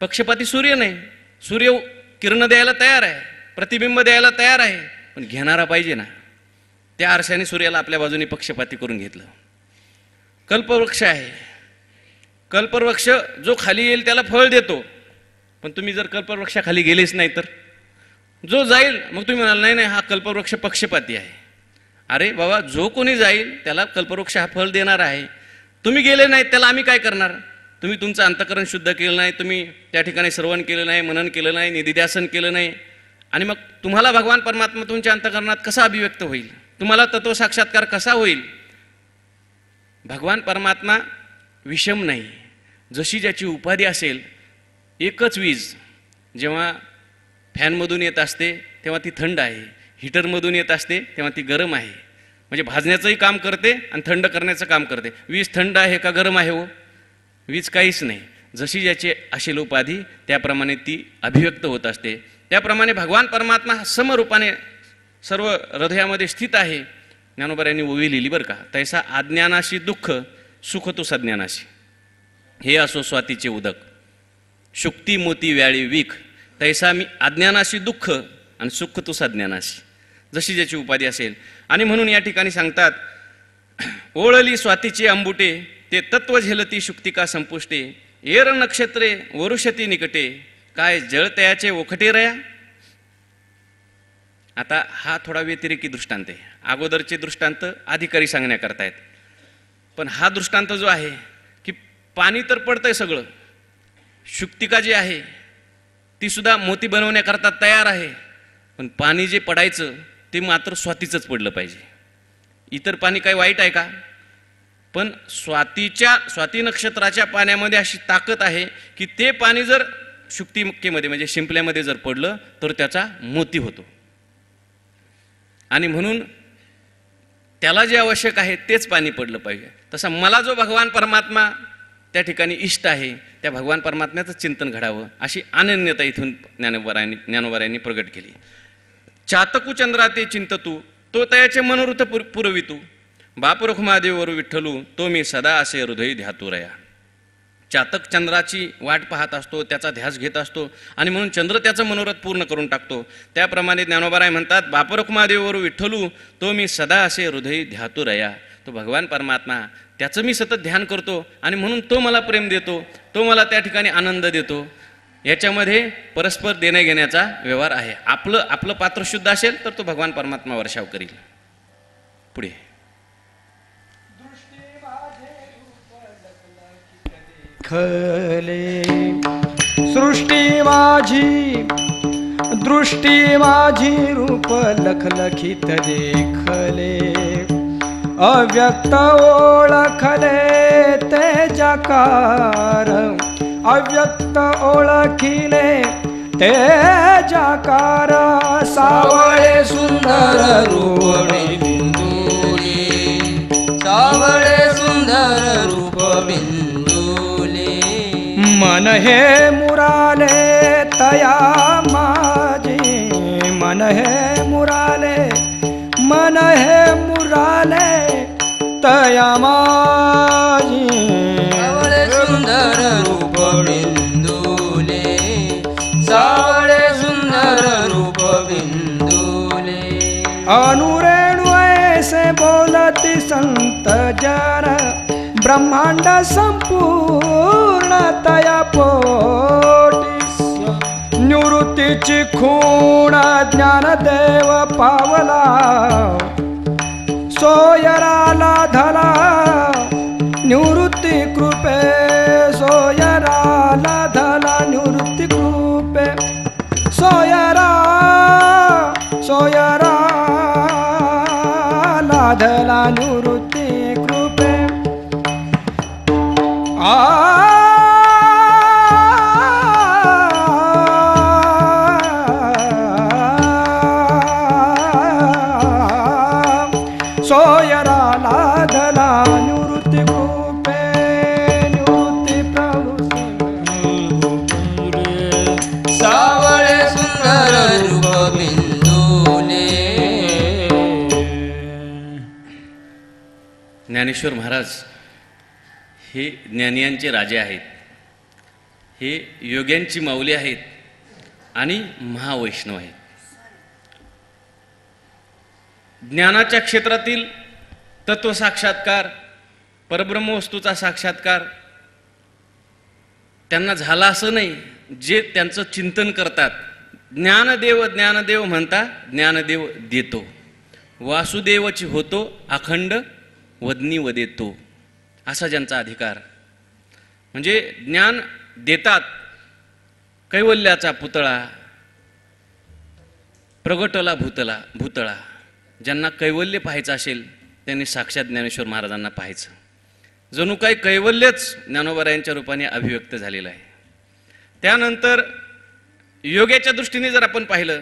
पक्षपाती सूर्य नाही. सूर्य किरण द्यायला तयार आहे, प्रतिबिंब द्यायला तयार आहे, पण घेणारा पाहिजे ना. त्या आरशाने सूर्याला आपल्या बाजूने पक्षपाती करून घेतलं. कल्पवृक्ष आहे. कल्पवृक्ष जो खाली येईल त्याला फळ देतो, पण तुम्ही जर कल्पवृक्षाखाली गेलेच नाही तर जो जाईल मग तुम्ही म्हणाल नाही नाही हा कल्पवृक्ष पक्षपाती आहे. अरे बाबा, जो कोणी जाईल त्याला कल्पवृक्ष हा फळ देणार आहे. तुम्ही गेले नाहीत त्याला आम्ही काय करणार? तुम्ही तुमचं अंतःकरण शुद्ध केलं नाही, तुम्ही त्या ठिकाणी श्रवण केलं नाही, मनन केलं नाही, निधिध्यासन केलं नाही, आणि मग तुम्हाला भगवान परमात्मा तुमच्या अंतःकरणात कसा अभिव्यक्त होईल? तुम्हाला तत्व साक्षात्कार कसा होईल? भगवान परमात्मा विषम नाही. जशी ज्याची उपाधी असेल, एकच वीज जेव्हा फॅनमधून येत असते तेव्हा ती थंड आहे, हीटरमधून येत असते तेव्हा ती गरम आहे. म्हणजे भाजण्याचंही काम करते आणि थंड करण्याचं काम करते. वीज थंड आहे का गरम आहे? हो, वीज काहीच नाही. जशी ज्याची असेल उपाधी त्याप्रमाणे ती अभिव्यक्त होत असते. त्याप्रमाणे भगवान परमात्मा समरूपाने सर्व हृदयामध्ये स्थित आहे. ज्ञानोबा यांनी ओवी लिहिली बरं का, तैसा अज्ञानाशी दुःख सुख तो सज्ञानाशी, हे असो स्वातीचे उदक, शुक्ती मोती व्याळी वीख, तैसा मी अज्ञानाशी दुःख आणि सुख तो सज्ञानाशी. जशी ज्याची उपाधी असेल. आणि म्हणून या ठिकाणी सांगतात, ओळली स्वातीचे अंबुटे, ते तत्व झेलती शुक्तिका संपुष्टे, एर नक्षत्रे वरुषती निकटे, काय जळतयाचे ओखटे रया. आता हा थोडा व्यतिरेकी दृष्टांत आहे. अगोदरचे दृष्टांत अधिकारी सांगण्याकरता आहेत, पण हा दृष्टांत जो आहे की पाणी तर पडतंय सगळं, शुक्तिका जी आहे ती सुद्धा मोती बनवण्याकरता तयार आहे, पण पाणी जे पडायचं ते मात्र स्वातीचंच पडलं पाहिजे. इतर पाणी काही वाईट आहे का? पण स्वाती नक्षत्राच्या पाण्यामध्ये अशी ताकद आहे की ते पाणी जर शुक्तिकेमध्ये म्हणजे शिंपल्यामध्ये जर पडलं तर त्याचा मोती होतो. आणि म्हणून त्याला जे आवश्यक आहे तेच पाणी पडलं पाहिजे. तसा मला जो भगवान परमात्मा त्या ठिकाणी इष्ट आहे, त्या भगवान परमात्म्याचं चिंतन घडावं, अशी अनन्यता इथून ज्ञानोबारायांनी प्रगट केली. चातकू चंद्राते चिंततू, तो तयाचे मनोरथ पुरवितू, बाप रखुमादेव विठ्ठलू, तो मी सदा असे हृदय ध्यातुरया. चातक चंद्राची वाट पाहत असतो, त्याचा ध्यास घेत असतो, आणि म्हणून चंद्र त्याचं मनोरथ पूर्ण करून टाकतो. त्याप्रमाणे ज्ञानोबाराय म्हणतात, बाप रखुमादेव विठ्ठलू, तो मी सदा असे हृदय ध्यातुरया. तो भगवान परमात्मा, त्याचं मी सतत ध्यान करतो, आणि म्हणून तो मला प्रेम देतो, तो मला त्या ठिकाणी आनंद देतो. याच्यामध्ये परस्पर देण्या घेण्याचा व्यवहार आहे. आपलं पात्र शुद्ध असेल तर तो भगवान परमात्मा वर्षाव करील. पुढे खले सृष्टी माझी, दृष्टी माझी रूप लखलखित देखले, अव्यक्त ओळखले ते जाकार, अव्यक्त ओळखिले ते जाकार, सावळे सुंदर रूप बिंदुले, सावळे सुंदर रूप बिंदुले, मन हे मुराले तया माझी, मन हे मुराले, मन हे मुराले तया माझी, सावळे सुंदर रूप बिंदुले, सावळे सुंदर रूप बिंदुले, अनुरेणु ऐसे बोलती संत जन, ब्रह्मांड संपूर्ण तया पोटी, निवृत्तीची खूण ज्ञानदेव पावला, सोयराला धला निवृत्ती कृपे, सोयराला धला निवृत्ती कृपे, सोयरा धला निवृत्ती कृपे. सोयराला धला निवृत्ती कृपे, निवृत्ती प्रवृत्ती, सावळे सुंदर रूप बिंदुले. ज्ञानेश्वर महाराज हे ज्ञानियांचे राजे आहेत, हे योग्यांची माऊली आहेत आणि महावैष्णव आहेत. ज्ञानाच्या क्षेत्रातील तत्वसाक्षात्कार, परब्रह्म वस्तूचा साक्षात्कार त्यांना झाला असं नाही, जे त्यांचं चिंतन करतात. ज्ञानदेव ज्ञानदेव म्हणता ज्ञानदेव देतो, वासुदेवची होतो अखंड वदनी वदेतो. असा ज्यांचा अधिकार, म्हणजे ज्ञान देतात कैवल्याचा पुतळा प्रगटला भूतळा. ज्यांना कैवल्य पाहायचं असेल त्यांनी साक्षात ज्ञानेश्वर महाराजांना पाहायचं. जणू काही कैवल्यच ज्ञानोबरायांच्या रूपाने अभिव्यक्त झालेलं आहे. त्यानंतर योगाच्या दृष्टीने जर आपण पाहिलं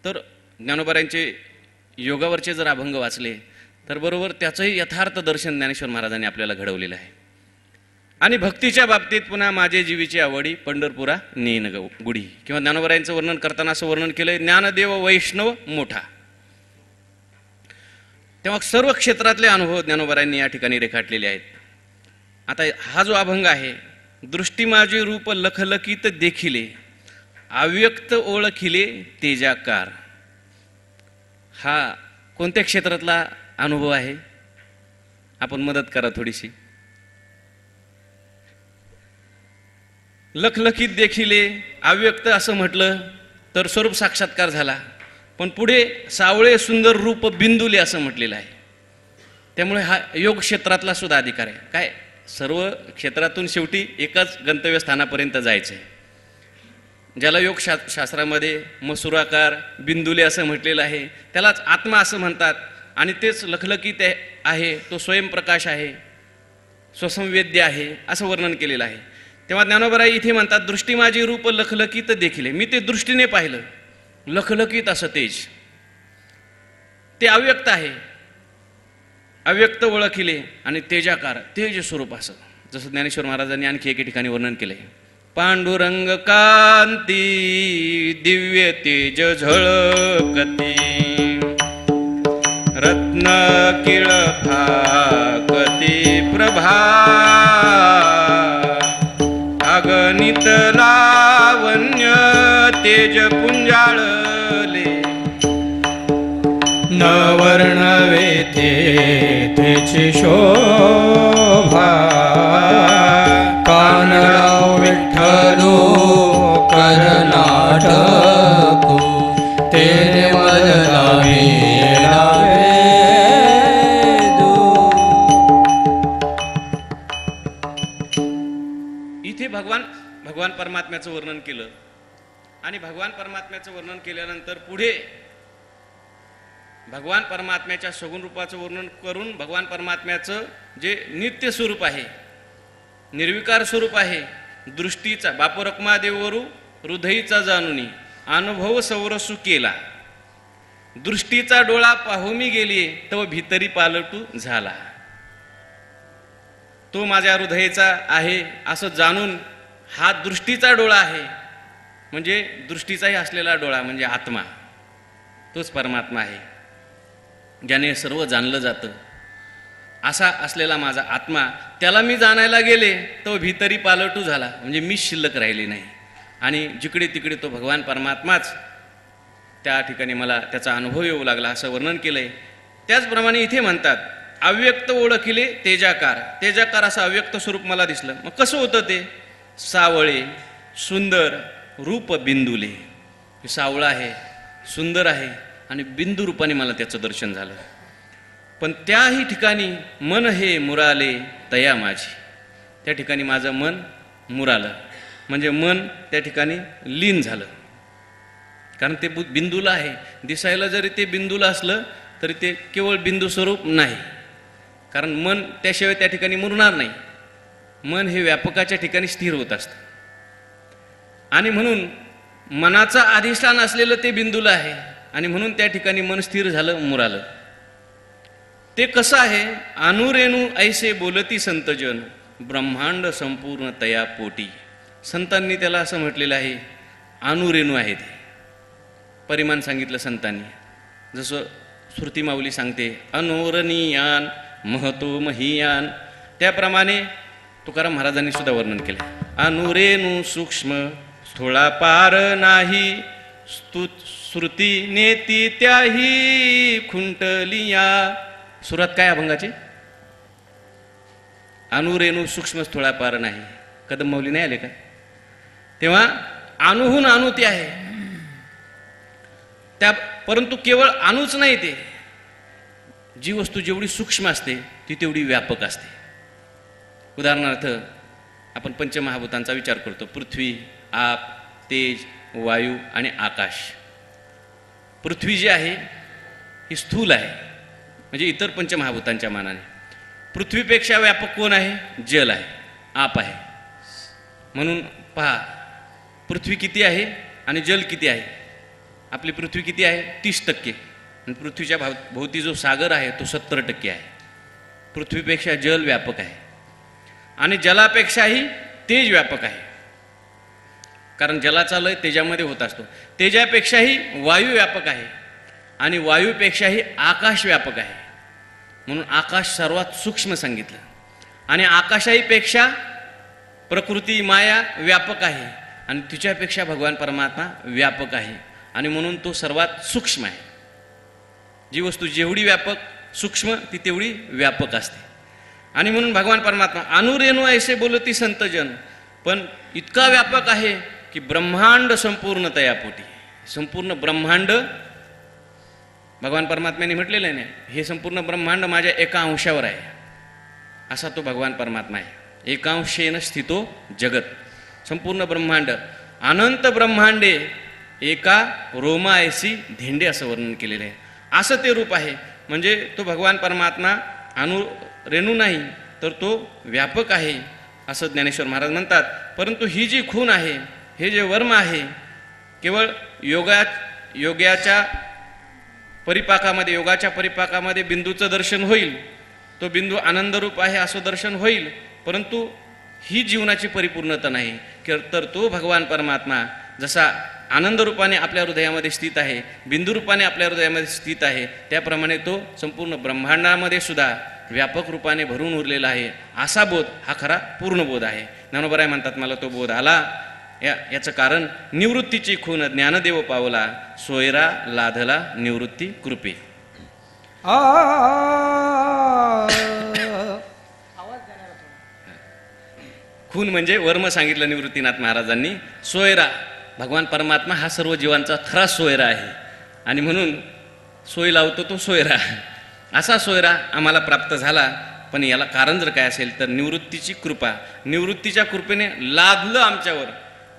तर ज्ञानोबरायांचे योगावरचे जर अभंग वाचले तर बरोबर त्याचंही यथार्थ दर्शन ज्ञानेश्वर महाराजांनी आपल्याला घडवलेलं आहे. आणि भक्तीच्या बाबतीत पुन्हा माझे जीवीची आवडी पंढरपुरा नेन गुढी, किंवा ज्ञानोबरायांचं वर्णन करताना असं वर्णन केलंय, ज्ञानदेव वैष्णव मोठा. तेव्हा सर्व क्षेत्रातले अनुभव ज्ञानोबरायांनी या ठिकाणी रेखाटलेले आहेत. आता हा जो अभंग आहे, दृष्टी माझी रूप लखलखीत देखिले अव्यक्त ओळखिले तेजाकार, हा कोणत्या क्षेत्रातला अनुभव आहे? आपण मदत करा थोडीशी. लखलखीत देखिले अव्यक्त असं म्हटलं तर स्वरूप साक्षात्कार झाला, पण पुढे सावळे सुंदर रूप बिंदुले असं म्हटलेलं आहे. त्यामुळे हा योग क्षेत्रातला सुद्धा अधिकार आहे. काय सर्व क्षेत्रातून शेवटी एकच गंतव्यस्थानापर्यंत जायचं आहे. ज्याला योग शास्त्रामध्ये मसुराकार बिंदुले असं म्हटलेलं आहे त्यालाच आत्मा असं म्हणतात. आणि तेच लखलखीत आहे, तो स्वयंप्रकाश आहे, स्वसंवेद्य आहे असं वर्णन केलेलं आहे. तेव्हा ज्ञानोबराई इथे म्हणतात दृष्टी माझी रूप लखलखीत देखिले, मी ते दृष्टीने पाहिलं, लखलखीत असं तेज, ते अव्यक्त आहे, अव्यक्त ओळखिले आणि तेजाकार तेज स्वरूप असं. जसं ज्ञानेश्वर महाराजांनी आणखी एके ठिकाणी वर्णन केलंय, पांडुरंग कांती दिव्य तेज झळकती रत्न किळ फाकती प्रभा अगणित लावण्य तेज पुंजाळले न वर्णवे तेची शोभा कानराव विठ्ठलो कर्नाटकू तेरे मजला इथे भगवान परमात्म्याचं वर्णन केलं. आणि भगवान परमात्म्याचं वर्णन केल्यानंतर पुढे भगवान परमात्म्याच्या सगुण रूपाचं वर्णन करून भगवान परमात्म्याचं जे नित्य स्वरूप आहे, निर्विकार स्वरूप आहे, दृष्टीचा बाप रखमादेवरू हृदयीचा जाणुनी अनुभव सौरसू केला, दृष्टीचा डोळा पाहू मी गेली तो भीतरी पालटू झाला. तो माझ्या हृदयीचा आहे असं जाणून हा दृष्टीचा डोळा आहे, म्हणजे दृष्टीचाही असलेला डोळा म्हणजे आत्मा, तोच परमात्मा आहे, ज्याने सर्व जाणलं जातं. असा असलेला माझा आत्मा, त्याला मी जाणायला गेले तो भीतरी पालटू झाला, म्हणजे मी शिल्लक राहिली नाही. आणि जिकडे तिकडे तो भगवान परमात्माच त्या ठिकाणी मला त्याचा अनुभव येऊ लागला असं वर्णन केलंय. त्याचप्रमाणे इथे म्हणतात अव्यक्त ओळखिले तेजाकार, तेजाकार असं अव्यक्त स्वरूप मला दिसलं. मग कसं होतं ते? सावळे सुंदर रूप बिंदुले, सावळा आहे, सुंदर आहे आणि बिंदू रूपाने मला त्याचं दर्शन झालं. पण त्याही ठिकाणी मन हे मुराले तया माझी, त्या ठिकाणी माझं मन मुरालं, म्हणजे मन त्या ठिकाणी लीन झालं. कारण ते बिंदूला आहे, दिसायला जरी ते बिंदूला असलं तरी ते केवळ बिंदू स्वरूप नाही, कारण मन त्याशिवाय त्या ठिकाणी मुरणार नाही. मन हे व्यापकाच्या ठिकाणी स्थिर होत असतं. आणि म्हणून मनाचं अधिष्ठान असलेलं ते बिंदूला आहे आणि म्हणून त्या ठिकाणी मन स्थिर झालं, मुरालं. ते कसं आहे? अनुरेणू ऐसे बोलती संतजन ब्रह्मांड संपूर्ण तया पोटी. संतांनी त्याला असं म्हटलेलं आहे, अनुरेणू आहे ते परिमाण सांगितलं संतांनी. जसं श्रुती माऊली सांगते अनोरणीयान महतो महीयान, त्याप्रमाणे तुकाराम महाराजांनी सुद्धा वर्णन केलं. अनुरेणू सूक्ष्म स्थूळा पार नाही, श्रुती नेती त्याही खुंटलिया. सुरात काय अभंगाचे? अनुरेणू सूक्ष्म स्थूळा पार नाही. कदम माऊली नाही आले का? तेव्हा अणुहून अणु ते आहे त्या, परंतु केवळ अणूच नाही, ते जी वस्तू जेवढी सूक्ष्म असते ती तेवढी व्यापक असते. उदाहरणार्थ आपण पंचमहाभूतांचा विचार करतो. पृथ्वी, आप, तेज, वायू आणि आकाश. पृथ्वी जी आहे ही स्थूल आहे, म्हणजे इतर पंचमहाभूतांच्या मानाने. पृथ्वीपेक्षा व्यापक कोण आहे? जल आहे, आप आहे. म्हणून पहा, पृथ्वी किती आहे आणि जल किती आहे. आपली पृथ्वी किती आहे? 30%. आणि पृथ्वीच्या भोवती जो सागर आहे तो 70% आहे. पृथ्वीपेक्षा जल व्यापक आहे आणि जलापेक्षाही तेज व्यापक आहे, कारण जलाचा लय तेजामध्ये होत असतो. तेजापेक्षाही वायू व्यापक आहे आणि वायूपेक्षाही आकाश व्यापक आहे. म्हणून आकाश सर्वात सूक्ष्म सांगितलं. आणि आकाशाहीपेक्षा प्रकृती माया व्यापक आहे आणि तिच्यापेक्षा भगवान परमात्मा व्यापक आहे आणि म्हणून तो सर्वात सूक्ष्म आहे. जी वस्तू जेवढी व्यापक सूक्ष्म ती तेवढी व्यापक असते. आणि म्हणून भगवान परमात्मा अनुरेणू ऐसे बोलती संतजन, पण इतका व्यापक आहे की ब्रह्मांड संपूर्ण तयापोटी. संपूर्ण ब्रह्मांड भगवान परमात्म्याने म्हटलेलं आहे ना, हे संपूर्ण ब्रह्मांड माझ्या एका अंशावर आहे, असा तो भगवान परमात्मा आहे. एकांशेन स्थितो जगत. संपूर्ण ब्रह्मांड अनंत ब्रह्मांडे एका रोमायसी धेंडे असं वर्णन केलेलं आहे. असं ते रूप आहे. म्हणजे तो भगवान परमात्मा रेणू नाही तर तो व्यापक आहे असं ज्ञानेश्वर महाराज म्हणतात. परंतु ही जी खून आहे, हे जे वर्म आहे, केवळ योगाच्या परिपाकामध्ये बिंदूचं दर्शन होईल. तो बिंदू आनंदरूप आहे असं दर्शन होईल, परंतु ही जीवनाची परिपूर्णता नाही. तर तो भगवान परमात्मा जसा आनंदरूपाने आपल्या हृदयामध्ये स्थित आहे, बिंदुरूपाने आपल्या हृदयामध्ये स्थित आहे, त्याप्रमाणे तो संपूर्ण ब्रह्मांडामध्ये सुद्धा व्यापक रूपाने भरून उरलेला आहे. असा बोध हा खरा पूर्ण बोध आहे. ज्ञानोबराय म्हणतात, मला तो बोध आला. याचं कारण निवृत्तीची खून ज्ञानदेव पावला, सोयरा लाधला निवृत्ती कृपे. खून म्हणजे वर्म सांगितलं निवृत्तीनाथ महाराजांनी. सोयरा भगवान परमात्मा हा सर्व जीवांचा खरा सोयरा आहे आणि म्हणून सोय लावतो तो सोयरा. असा सोयरा आम्हाला प्राप्त झाला. पण याला कारण जर काय असेल तर निवृत्तीची कृपा. निवृत्तीच्या कृपेने लादलं आमच्यावर,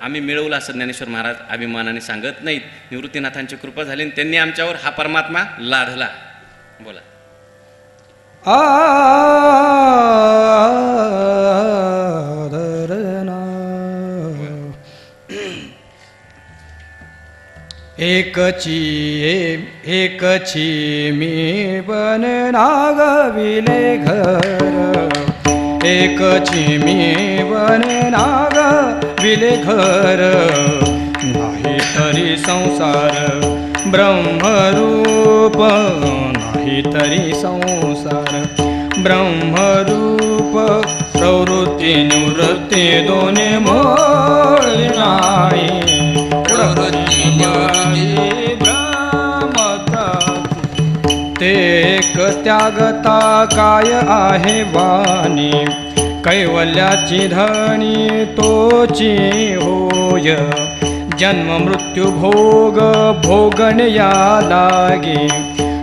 आम्ही मिळवलं असं ज्ञानेश्वर महाराज अभिमानाने सांगत नाहीत. निवृत्तीनाथांची कृपा झाली आणि त्यांनी आमच्यावर हा परमात्मा लादला. बोला. एकची मी बननागविले घर, एकची मी बननागविले घर, नाही तरी संसार ब्रह्मरूप, नाही तरी संसार ब्रह्मरूप, प्रवृत्ती निवृत्ती दोन्ही मोळ नाही, प्रवृत्ती निवृत्ती ब्रह्मता, ते एक त्यागता काय आहे वाणी, कैवल्याची धनी तोची होय, जन्म मृत्यू भोग भोगण्या लागे,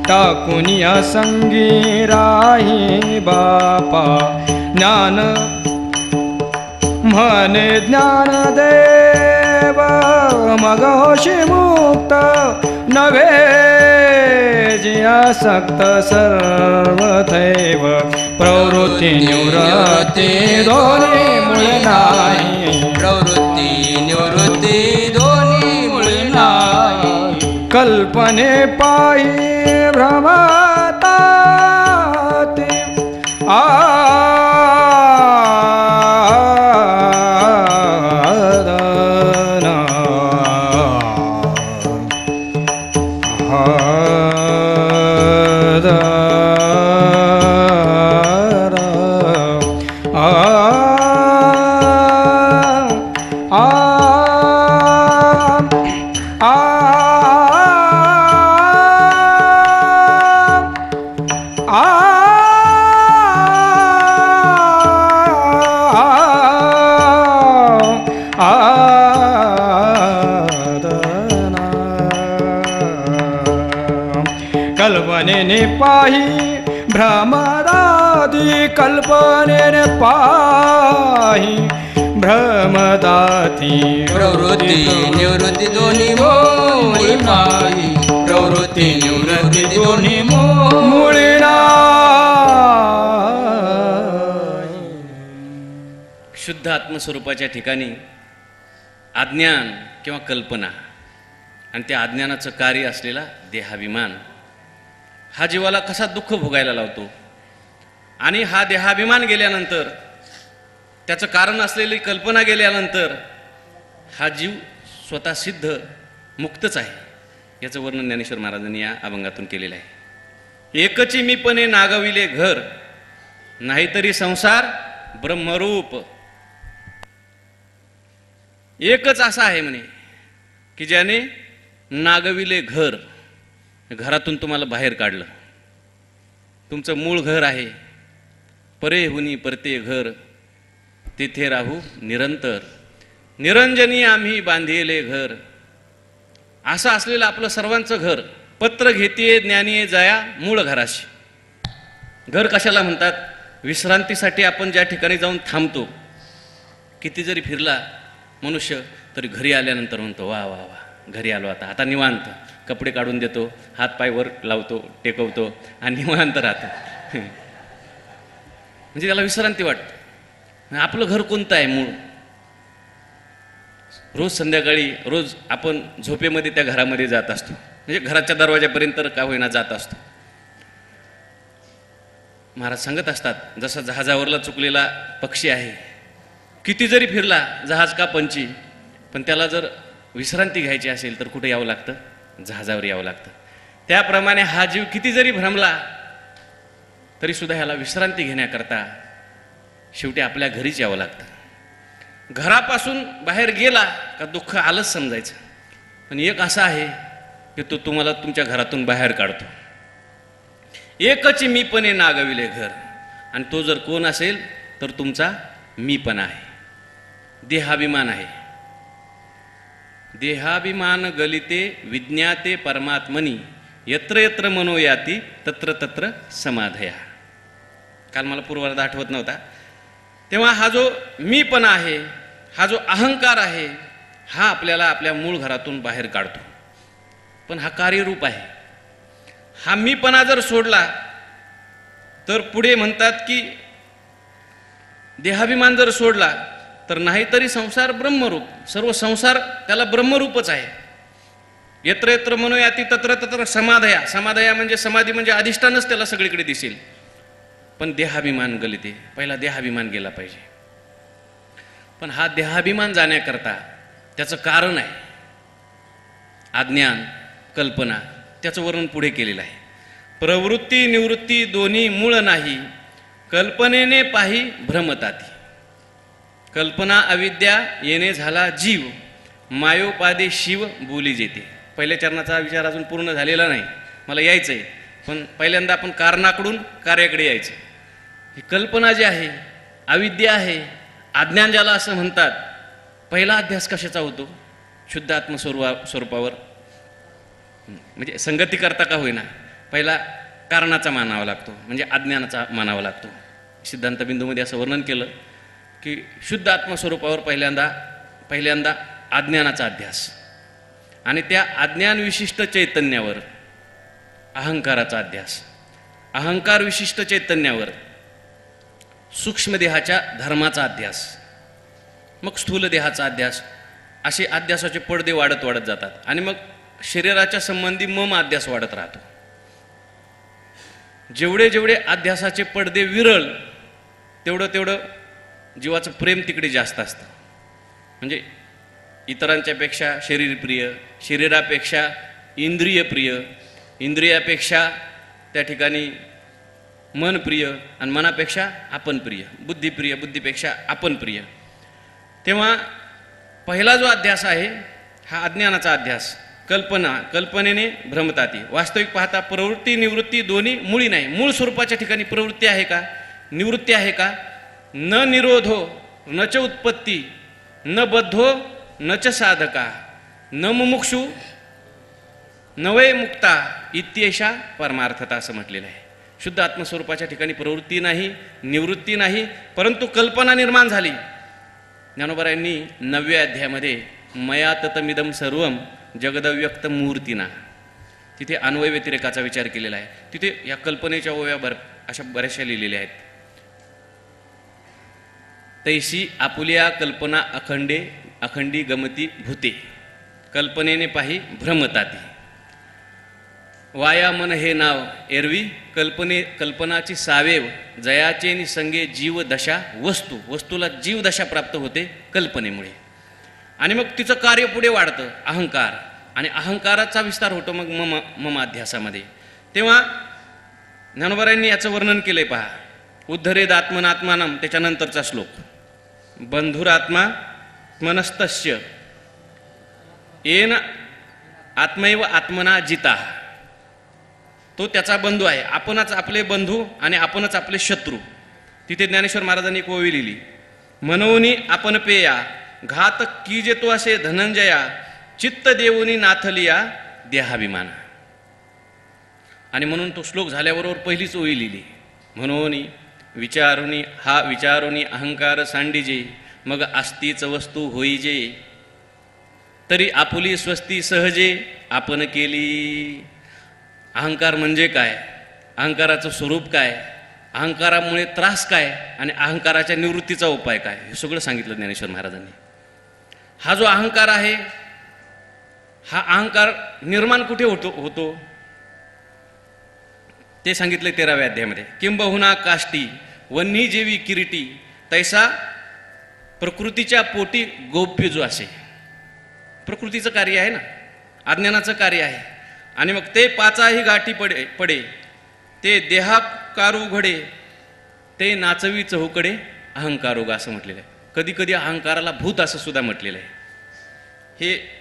टाकून या संगी राही बापा, ज्ञान म्हणे ज्ञानदेव, मग होशी मुक्त नव्हे जिया सक्त सर्वथैव, प्रवृत्ती निवृत्ती दोन्ही मूळ नाही, प्रवृत्ती निवृत्ती दोन्ही मूळ नाही, कल्पने पायी भ्रमताते कल्पनेने पाही भ्रमदादी कल्पनेने पाही भ्रमदाती प्रवृत्ती निवृत्ती दोन्ही मुळी नाही प्रवृत्ती निवृत्ती दोन्ही मुळी शुद्ध आत्मस्वरूपाच्या ठिकाणी अज्ञान किंवा कल्पना आणि त्या अज्ञानाचं कार्य असलेला देहाभिमान हा जीवाला कसा दुःख भोगायला लावतो आणि हा देहाभिमान गेल्यानंतर त्याचं कारण असलेली कल्पना गेल्यानंतर हा जीव स्वतः सिद्ध मुक्तच आहे याचं वर्णन ज्ञानेश्वर महाराजांनी या अभंगातून केलेलं आहे. एकची मीपणे नागविले घर नाहीतरी संसार ब्रह्मरूप. एकच असा आहे म्हणे की ज्याने नागविले घर, घरातून तुम्हाला बाहेर काढलं. तुमचं मूळ घर आहे, परे हुनी परते घर तिथे राहू निरंतर. निरंजनी आम्ही बांधिले घर. असं असलेलं आपलं सर्वांचं घर. पत्र घेतीये ज्ञानीये जाया मूळ घराशी. घर कशाला म्हणतात? विश्रांतीसाठी आपण ज्या ठिकाणी जाऊन थांबतो. किती जरी फिरला मनुष्य तरी घरी आल्यानंतर म्हणतो वा वा वा घरी आलो, आता निवांत. कपडे काढून देतो, हात पाय वर लावतो, टेकवतो आणि निवांत राहतो. म्हणजे त्याला विश्रांती वाटते. आपलं घर कोणतं आहे मूळ? रोज संध्याकाळी रोज आपण झोपेमध्ये त्या घरामध्ये जात असतो. म्हणजे घराच्या दरवाजापर्यंत का होईना जात असतो. महाराज सांगत असतात जसा जहाजावरला चुकलेला पक्षी आहे, किती जरी फिरला जहाज का पंची, पण त्याला जर विश्रांती घ्यायची असेल तर कुठे यावं लागतं? जहाजावर यावं लागतं. त्याप्रमाणे हा जीव किती जरी भ्रमला तरी सुद्धा ह्याला विश्रांती घेण्याकरता शेवटी आपल्या घरीच यावं लागतं. घरापासून बाहेर गेला का दुःख आलंच समजायचं. पण एक असा आहे की तो तुम्हाला तुमच्या घरातून बाहेर काढतो. एकच मीपणे नागविले घर. आणि तो जर कोण असेल तर तुमचा मीपणा आहे, देहाभिमान आहे. देहाभिमान गलिते विज्ञाते परमात्मनी यत्र यत्र मनोयाती तत्र तत्र समाधया. काल मला पूर्वार्ध आठवत नव्हता. तेव्हा हा जो मीपणा आहे, हा जो अहंकार आहे, हा आपल्याला आपल्या मूळ घरातून बाहेर काढतो. पण हा कार्यरूप आहे. हा मीपणा जर सोडला तर पुढे म्हणतात की देहाभिमान जर सोडला तर नाहीतरी संसार ब्रह्मरूप. सर्व संसार त्याला ब्रह्मरूपच आहे. यत्र यत्र मनोयाती तत्र तत्र समाधया. समाधया म्हणजे समाधी म्हणजे अधिष्ठानच त्याला सगळीकडे दिसेल. पण देहाभिमान गलिते. पहिला देहाभिमान गेला पाहिजे. पण हा देहाभिमान जाण्याकरता त्याचं कारण आहे अज्ञान, कल्पना. त्याचं वर्णन पुढे केलेलं आहे. प्रवृत्ती निवृत्ती दोन्ही मूळ नाही कल्पनेने पाही भ्रमताती. कल्पना अविद्या येणे झाला जीव मायोपादे शिव बोली जेते. पहिल्या चरणाचा विचार अजून पूर्ण झालेला नाही, मला यायचं आहे. पण पहिल्यांदा आपण कारणाकडून कार्याकडे यायचं. ही कल्पना जी आहे, अविद्या आहे, अज्ञान ज्याला असं म्हणतात. पहिला अध्यास कशाचा होतो? शुद्ध आत्मस्वरूपावर. म्हणजे संगती करता का होईना पहिला कारणाचा मानावा लागतो, म्हणजे अज्ञानाचा मानावा लागतो. सिद्धांत बिंदूमध्ये असं वर्णन केलं की शुद्ध आत्मस्वरूपावर पहिल्यांदा अज्ञानाचा अध्यास आणि त्या अज्ञान विशिष्ट चैतन्यावर अहंकाराचा अध्यास. अहंकार विशिष्ट चैतन्यावर सूक्ष्म देहाच्या धर्माचा अध्यास, मग स्थूल देहाचा अध्यास. असे अध्यासाचे पडदे वाढत वाढत जातात आणि मग शरीराच्या संबंधी मम अध्यास वाढत राहतो. जेवढे जेवढे अध्यासाचे पडदे विरळ तेवढं जीवाचं प्रेम तिकडे जास्त असतं. म्हणजे इतरांच्या पेक्षा शरीरप्रिय, शरीरापेक्षा इंद्रियप्रिय, इंद्रियापेक्षा त्या ठिकाणी मनप्रिय आणि मनापेक्षा आपण प्रिय, बुद्धिप्रिय, बुद्धीपेक्षा आपण प्रिय. तेव्हा पहिला जो अध्यास आहे हा अज्ञानाचा अध्यास. कल्पनेने भ्रमताती. वास्तविक पाहता प्रवृत्ती निवृत्ती दोन्ही मुळी नाही. मूळ स्वरूपाच्या ठिकाणी प्रवृत्ती आहे का, निवृत्ती आहे का? न निरोधो न च उत्पत्ती न बद्धो न च साधका न मुमुक्षु नवय मुक्ता इत्येषा परमार्थता असं म्हटलेलं आहे. शुद्ध आत्मस्वरूपाच्या ठिकाणी प्रवृत्ती नाही, निवृत्ती नाही, परंतु कल्पना निर्माण झाली. ज्ञानोबरायांनी 9व्या अध्यायामध्ये मया ततमिदं सर्वं जगदव्यक्त मूर्तीना, तिथे अन्वय व्यतिरेकाचा विचार केलेला आहे. तिथे या कल्पनेच्या ओव्या अशा बऱ्याचशा लिहिलेल्या आहेत. तैशी आपुल्या कल्पना अखंडी गमती भूते, कल्पनेने पाही भ्रमताती. वाया मन हे नाव एरवी कल्पनाची सावेव जयाचे नि संगे जीव दशा वस्तूला जीव दशा प्राप्त होते कल्पनेमुळे. आणि मग तिचं कार्य पुढे वाढतं अहंकार, आणि अहंकाराचा विस्तार होतो मग ममाध्यासामध्ये. तेव्हा ज्ञानोबरायांनी याचं वर्णन केलंय पहा. उद्धरेद आत्मनात्मानम, त्याच्यानंतरचा श्लोक. बंधुरात्मा मनस्तस्य येन आत्मैव आत्मना जिता, तो त्याचा बंधू आहे. आपणच आपले बंधू आणि आपणच आपले शत्रू. तिथे ज्ञानेश्वर महाराजांनी एक ओवी लिहिली. मनोनी आपण पेया घात कीजे तो असे धनंजया, चित्त देवोनी नाथलिया देहाभिमान. आणि म्हणून तो श्लोक झाल्याबरोबर पहिलीच ओवी लिहिली. म्हणून विचारुनी अहंकार सांडीजे, मग अस्तीच वस्तू होईजे, तरी आपुली स्वस्ती सहजे आपण केली. अहंकार म्हणजे काय, अहंकाराचं स्वरूप काय, अहंकारामुळे त्रास काय, आणि अहंकाराच्या निवृत्तीचा उपाय काय, हे सगळं सांगितलं ज्ञानेश्वर महाराजांनी. हा जो अहंकार आहे, हा अहंकार निर्माण कुठे होतो ते सांगितले 13व्या अध्यायामध्ये. किंबहुना काष्टी वन्ही जेवी किरीटी, तैसा प्रकृतीच्या पोटी गौप्य जो असे. प्रकृतीचं कार्य आहे ना, अज्ञानाचं कार्य आहे. आणि मग ते पाचाही गाठी पडे ते देहाकारू घडे, ते नाचवी चहूकडे अहंकारोग, असं म्हटलेलं आहे. कधी कधी अहंकाराला भूत असं सुद्धा म्हटलेलं आहे.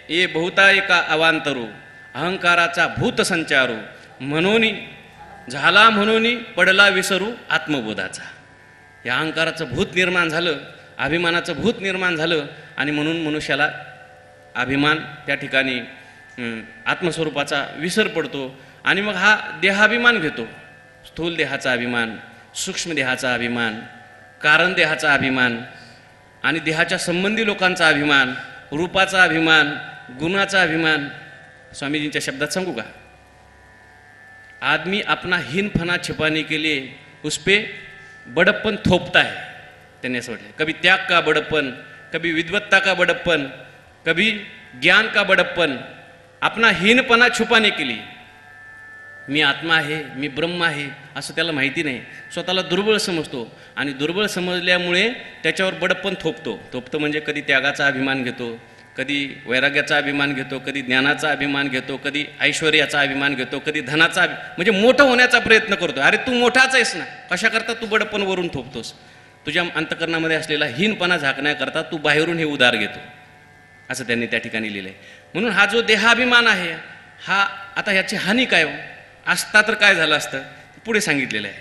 हे बहुता एका अवांतरो, अहंकाराचा भूत संचारो, म्हणून झाला म्हणून पडला विसरू आत्मबोधाचा. या अहंकाराचं भूत निर्माण झालं, अभिमानाचं भूत निर्माण झालं, आणि म्हणून मनुष्याला अभिमान त्या ठिकाणी आत्मस्वरूपाचा विसर पडतो. आणि मग हा देहाभिमान घेतो. स्थूल देहाचा अभिमान, सूक्ष्म देहाचा अभिमान, कारण देहाचा अभिमान, आणि देहाच्या संबंधी लोकांचा अभिमान, रूपाचा अभिमान, गुणाचा अभिमान. स्वामीजींच्या शब्दात सांगू का, आदमी अपना हीनपणा छिपाने के लिए उसपे बड़प्पन थोपता है. त्यांनी असं म्हटलं, कभी त्याग का बड़प्पन, कभी विद्वत्ता का बड़प्पन, कभी ज्ञान का बड़प्पन, अपना हीनपणा छुपाने के लिए. मी आत्मा आहे, मी ब्रह्म आहे असं त्याला माहिती नाही. स्वतःला दुर्बळ समजतो, आणि दुर्बळ समजल्यामुळे त्याच्यावर बडप्पन थोपतो म्हणजे कधी त्यागाचा अभिमान घेतो, कधी वैराग्याचा अभिमान घेतो, कधी ज्ञानाचा अभिमान घेतो, कधी ऐश्वर्याचा अभिमान घेतो, कधी धनाचा म्हणजे मोठं होण्याचा प्रयत्न करतो. अरे तू मोठाच आहेस ना, कशाकरता तू बडप्पन वरून थोपतोस? तुझ्या अंतकरणामध्ये असलेला हीनपणा झाकण्याकरता तू बाहेरून हे उदार घेतो, असं त्यांनी त्या ठिकाणी लिहिलंय. म्हणून हा जो देहाभिमान आहे, हा आता ह्याची हानी काय हो? असता तर काय झालं असतं, पुढे सांगितलेलं आहे.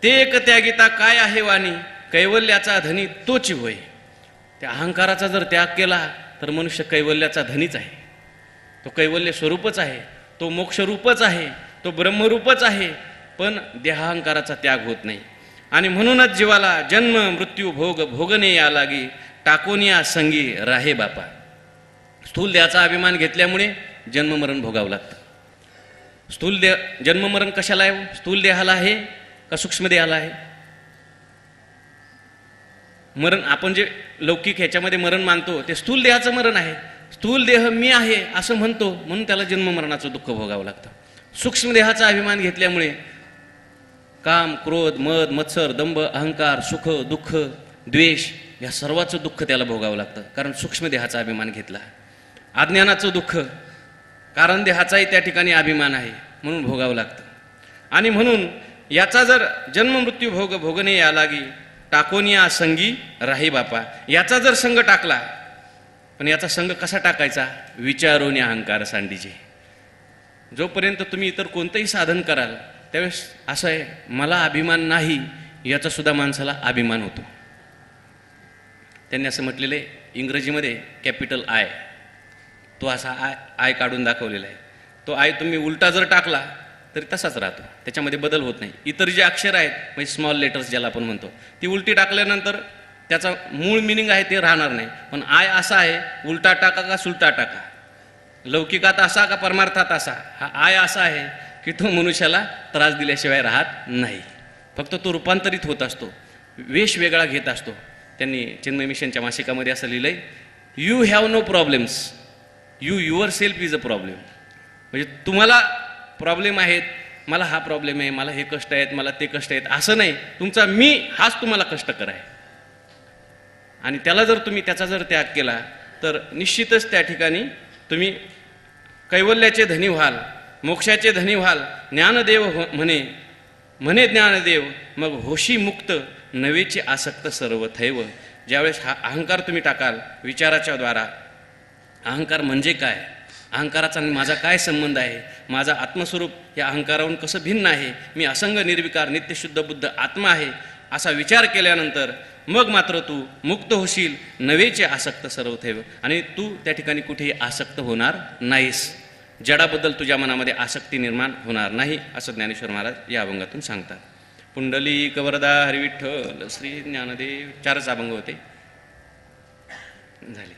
ते एक त्यागिता काय आहे वाणी, कैवल्याचा धनी तोची होय. त्या अहंकाराचा जर त्याग केला तर मनुष्य कैवल्याचा धनीच आहे. तो कैवल्य स्वरूपच आहे, तो मोक्षरूपच आहे, तो ब्रह्मरूपच आहे, पण देहाहंकाराचा त्याग होत नाही. आणि म्हणूनच जीवाला जन्म मृत्यू भोग भोगणे या लागी, टाकोनिया संगी राहे बापा. स्थूल देहाचा अभिमान घेतल्यामुळे जन्ममरण भोगावं लागतं. स्थूल देह जन्ममरण कशाला आहे? स्थूल देहाला आहे का सूक्ष्म देहाला आहे? मरण आपण जे लौकिक ह्याच्यामध्ये मरण मानतो ते स्थूल देहाचं मरण आहे. स्थूल देह मी आहे असं म्हणतो, म्हणून त्याला जन्ममरणाचं दुःख भोगावं लागतं. सूक्ष्म देहाचा अभिमान घेतल्यामुळे काम, क्रोध, मद, मत्सर, दंभ, अहंकार, सुख, दुःख, द्वेष या सर्वाचं दुःख त्याला भोगावं लागतं, कारण सूक्ष्म देहाचा अभिमान घेतला. अज्ञानाचं दुःख कारण देहाचाही त्या ठिकाणी अभिमान आहे, म्हणून भोगावं लागतं. आणि म्हणून याचा जर जन्म मृत्यू भोग भोगणे या लागी, टाकोनिया संगी राही बापा. याचा जर संग टाकला, पण याचा संग कसा टाकायचा? विचारोनी अहंकार सांडीचे. जोपर्यंत तुम्ही इतर कोणतंही साधन कराल त्यावेळेस असं आहे, मला अभिमान नाही याचा सुद्धा माणसाला अभिमान होतो. त्यांनी असं म्हटलेलं आहे इंग्रजीमध्ये, कॅपिटल आय, तो असा आय काढून दाखवलेला आहे. तो आय तुम्ही उलटा जर टाकला तरी तसाच राहतो, त्याच्यामध्ये बदल होत नाही. इतर जे अक्षर आहेत म्हणजे स्मॉल लेटर्स ज्याला आपण म्हणतो, ती उलटी टाकल्यानंतर त्याचा मूळ मिनिंग आहे ते राहणार नाही. पण आय असा आहे, उलटा टाका का सुलटा टाका, लौकिकात असा का परमार्थात असा, हा आय असा आहे की तो मनुष्याला त्रास दिल्याशिवाय राहत नाही. फक्त तो रूपांतरित होत असतो, वेश वेगळा घेत असतो. त्यांनी चिन्मय मिशनच्या मासिकामध्ये असं लिहिलं आहे, you have no problems, you yourself is a problem. म्हणजे तुम्हाला प्रॉब्लेम आहेत, मला हा प्रॉब्लेम आहे, मला हे कष्ट आहेत, मला ते कष्ट आहेत, असं नाही. तुमचा मी हाच तुम्हाला कष्टकर आहे. आणि त्याचा जर त्याग केला तर निश्चितच त्या ठिकाणी तुम्ही कैवल्याचे धनी व्हाल, मोक्षाचे धनी व्हाल. ज्ञानदेव म्हणे ज्ञानदेव, मग होशी मुक्त नवेचे आसक्त सर्वथैव. ज्यावेळेस हा अहंकार तुम्ही टाकाल विचाराच्या द्वारा, अहंकार म्हणजे काय, अहंकाराचा माझा काय संबंध आहे, माझा आत्मस्वरूप या अहंकाराहून कसं भिन्न आहे, मी असंग निर्विकार नित्यशुद्ध बुद्ध आत्मा आहे, असा विचार केल्यानंतर मग मात्र तू मुक्त होशील नवेचे आसक्त सर्वथैव. आणि तू त्या ठिकाणी कुठेही आसक्त होणार नाहीस, जडाबद्दल तुझ्या मनामध्ये आसक्ती निर्माण होणार नाही, असं ज्ञानेश्वर महाराज या अभंगातून सांगतात. पुंडलिक वरदा हरिविठ्ठल श्री ज्ञानदेव. 4च अभंग होते, झाले.